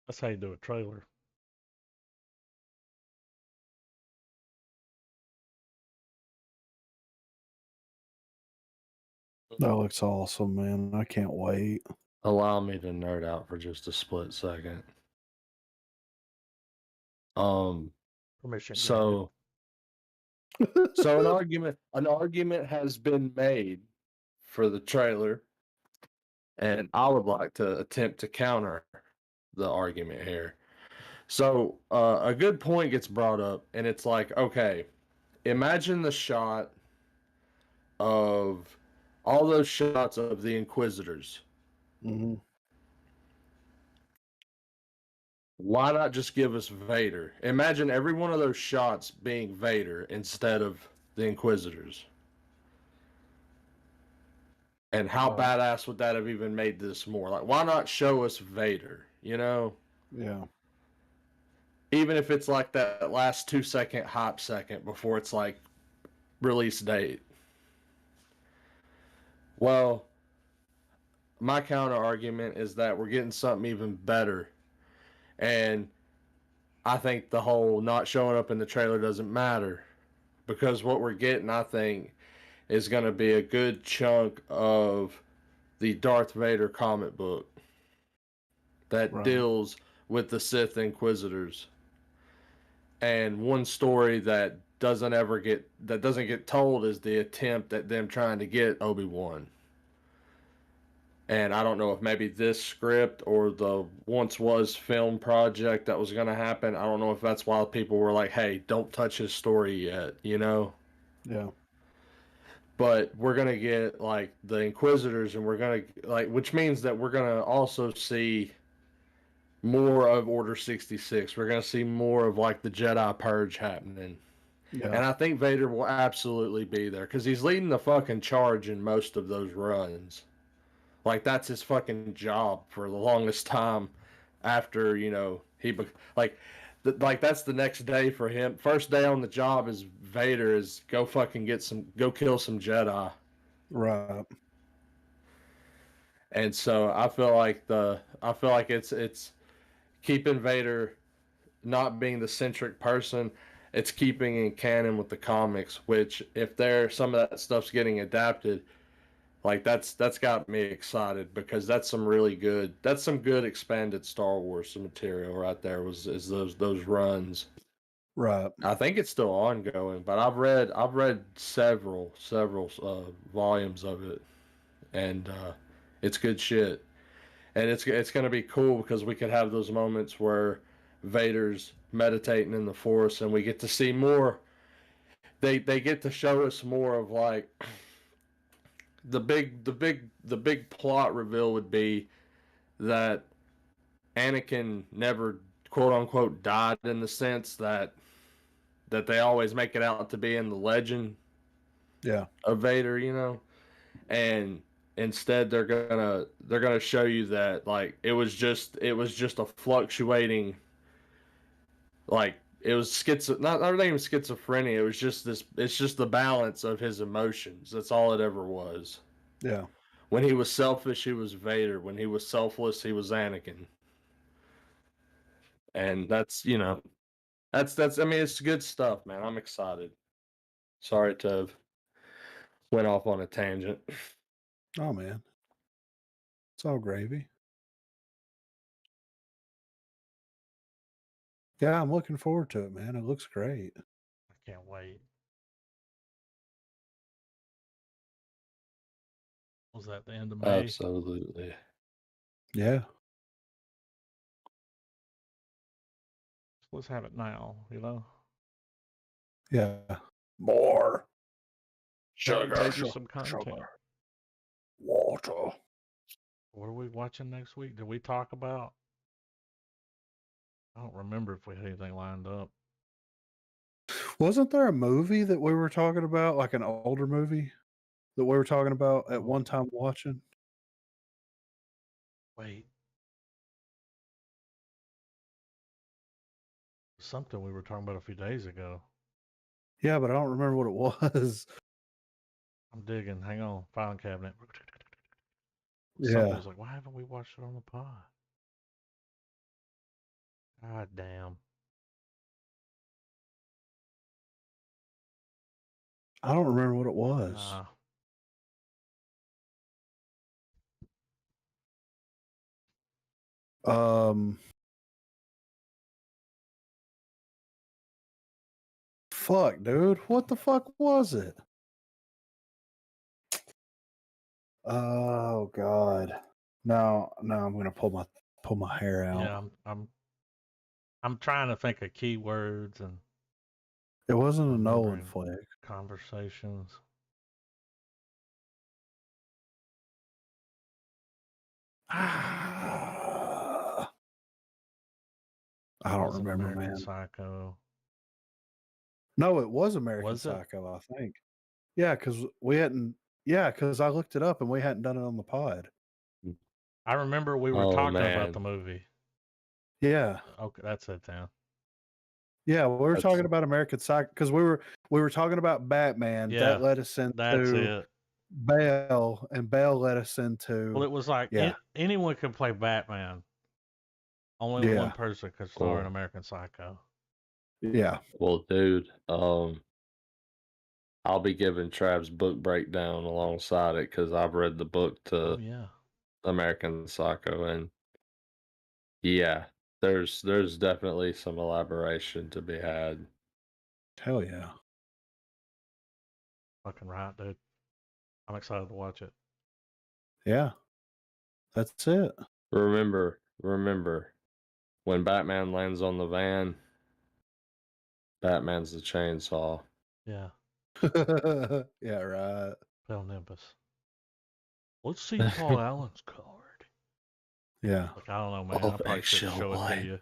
[SPEAKER 1] That's how you do a trailer.
[SPEAKER 2] That looks awesome, man. I can't wait.
[SPEAKER 3] Allow me to nerd out for just a split second.
[SPEAKER 1] Permission.
[SPEAKER 3] So an argument has been made for the trailer, and I would like to attempt to counter the argument here. So a good point gets brought up, and it's like, okay, imagine the shot of all those shots of the Inquisitors.
[SPEAKER 2] Mm-hmm.
[SPEAKER 3] Why not just give us Vader? Imagine every one of those shots being Vader instead of the Inquisitors. And how
[SPEAKER 1] Right.
[SPEAKER 3] badass would that have even made this more? Like, why not show us Vader? You know?
[SPEAKER 2] Yeah.
[SPEAKER 3] Even if it's like that last 2-second hype second before it's like release date. Well, my counter argument is that we're getting something even better. And I think the whole not showing up in the trailer doesn't matter. Because what we're getting, I think, is going to be a good chunk of the Darth Vader comic book that deals with the Sith Inquisitors. And one story that doesn't get told is the attempt at them trying to get Obi-Wan. And I don't know if maybe this script or the once was film project that was going to happen, I don't know if that's why people were like, hey, don't touch his story yet, you know?
[SPEAKER 2] Yeah.
[SPEAKER 3] But we're going to get like the Inquisitors, and we're going to like, which means that we're going to also see more of Order 66. We're going to see more of like the Jedi Purge happening.
[SPEAKER 2] Yeah.
[SPEAKER 3] And I think Vader will absolutely be there because he's leading the fucking charge in most of those runs. Like, that's his fucking job for the longest time after, you know, that's the next day for him. First day on the job is Vader is go kill some Jedi.
[SPEAKER 2] Right.
[SPEAKER 3] And so I feel like it's keeping Vader not being the centric person. It's keeping in canon with the comics, which if some of that stuff's getting adapted, like that's got me excited because that's some good expanded Star Wars material right there. Is those runs.
[SPEAKER 2] Right.
[SPEAKER 3] I think it's still ongoing, but I've read several volumes of it, and it's good shit. And it's gonna be cool because we could have those moments where Vader's meditating in the Force, and we get to see more. They get to show us more of like the big plot reveal would be that Anakin never quote unquote died in the sense that they always make it out to be in the legend of Vader, you know, and instead they're gonna show you that like it was just a fluctuating, like it was not even schizophrenia. It's just the balance of his emotions. That's all it ever was.
[SPEAKER 2] Yeah.
[SPEAKER 3] When he was selfish, he was Vader. When he was selfless, he was Anakin. And that's, you know, that's I mean, it's good stuff, man. I'm excited. Sorry to have went off on a tangent.
[SPEAKER 2] Oh man. It's all gravy. Yeah, I'm looking forward to it, man. It looks great.
[SPEAKER 1] I can't wait. Was that the end of May?
[SPEAKER 3] Absolutely.
[SPEAKER 2] Yeah.
[SPEAKER 1] Let's have it now, you know?
[SPEAKER 2] Yeah. More
[SPEAKER 1] Sugar. Some content.
[SPEAKER 2] Sugar. Water.
[SPEAKER 1] What are we watching next week? Did we talk about? I don't remember if we had anything lined up.
[SPEAKER 2] Wasn't there a movie that we were talking about, like an older movie that we were talking about at one time watching?
[SPEAKER 1] Wait. Something we were talking about a few days ago.
[SPEAKER 2] Yeah, but I don't remember what it was.
[SPEAKER 1] I'm digging. Hang on. Filing cabinet.
[SPEAKER 2] Yeah.
[SPEAKER 1] Something's like, why haven't we watched it on the pod? God damn.
[SPEAKER 2] I don't remember what it was. Fuck, dude. What the fuck was it? Oh God. No, I'm gonna pull my hair out.
[SPEAKER 1] Yeah, I'm trying to think of keywords and
[SPEAKER 2] it wasn't a Nowlin
[SPEAKER 1] remembering
[SPEAKER 2] flick.
[SPEAKER 1] conversations.
[SPEAKER 2] I don't
[SPEAKER 1] Was it
[SPEAKER 2] remember,
[SPEAKER 1] American
[SPEAKER 2] man.
[SPEAKER 1] Psycho?
[SPEAKER 2] No, it was American
[SPEAKER 1] Was it?
[SPEAKER 2] Psycho, I think. Yeah, because we hadn't Yeah, because I looked it up and we hadn't done it on the pod.
[SPEAKER 1] I remember we were
[SPEAKER 3] Oh,
[SPEAKER 1] talking about
[SPEAKER 3] man.
[SPEAKER 1] the movie.
[SPEAKER 2] Yeah.
[SPEAKER 1] Okay, that's it then.
[SPEAKER 2] Yeah, we were
[SPEAKER 3] That's-
[SPEAKER 2] talking about American Psycho because we were talking about Batman.
[SPEAKER 1] Yeah,
[SPEAKER 2] that led us into
[SPEAKER 1] That's it.
[SPEAKER 2] Bale, and Bale led us into.
[SPEAKER 1] Well, it was like
[SPEAKER 2] Yeah.
[SPEAKER 1] anyone could play Batman. Only
[SPEAKER 2] Yeah.
[SPEAKER 1] one person could star in
[SPEAKER 3] Cool.
[SPEAKER 1] American Psycho.
[SPEAKER 2] Yeah.
[SPEAKER 3] Well, dude, I'll be giving Trav's book breakdown alongside it because I've read the book
[SPEAKER 1] Oh
[SPEAKER 3] to
[SPEAKER 1] yeah.
[SPEAKER 3] American Psycho, and yeah, there's definitely some elaboration to be had.
[SPEAKER 2] Hell yeah.
[SPEAKER 1] Fucking right, dude. I'm excited to watch it.
[SPEAKER 2] Yeah. That's it.
[SPEAKER 3] Remember, when Batman lands on the van, Batman's the chainsaw.
[SPEAKER 1] Yeah.
[SPEAKER 2] Yeah, right.
[SPEAKER 1] Pale Nimbus. Let's see Paul Allen's card.
[SPEAKER 2] Yeah.
[SPEAKER 1] Like, I don't know, man.
[SPEAKER 3] Of
[SPEAKER 1] I probably should
[SPEAKER 3] eggshell
[SPEAKER 1] show it to
[SPEAKER 3] white.
[SPEAKER 1] you.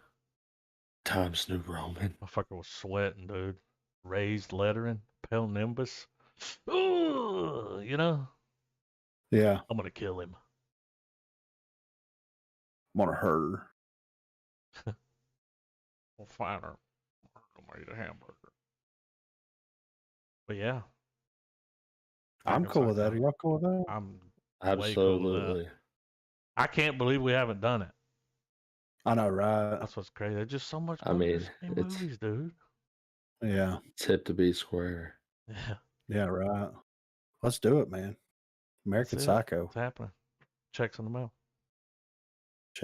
[SPEAKER 3] Times New Roman.
[SPEAKER 1] Motherfucker was sweating, dude. Raised lettering. Pale Nimbus. Ooh, you know?
[SPEAKER 2] Yeah.
[SPEAKER 1] I'm gonna kill him.
[SPEAKER 2] I'm gonna hurt her.
[SPEAKER 1] We'll find her. I'm gonna eat a hamburger. But yeah.
[SPEAKER 2] I'm
[SPEAKER 1] American
[SPEAKER 2] cool with that.
[SPEAKER 1] Psycho.
[SPEAKER 2] Are y'all cool with that?
[SPEAKER 1] I'm way cool with that.
[SPEAKER 3] Absolutely.
[SPEAKER 1] I can't believe we haven't done it.
[SPEAKER 2] I know, right?
[SPEAKER 1] That's what's crazy. There's just so much
[SPEAKER 3] I
[SPEAKER 1] more
[SPEAKER 3] mean,
[SPEAKER 1] Disney
[SPEAKER 3] it's-
[SPEAKER 1] movies, dude.
[SPEAKER 2] Yeah.
[SPEAKER 3] It's hit to be square.
[SPEAKER 1] Yeah.
[SPEAKER 2] Yeah, right. Let's do it, man. American
[SPEAKER 1] That's it.
[SPEAKER 2] Psycho.
[SPEAKER 1] It's happening. Checks in the mail.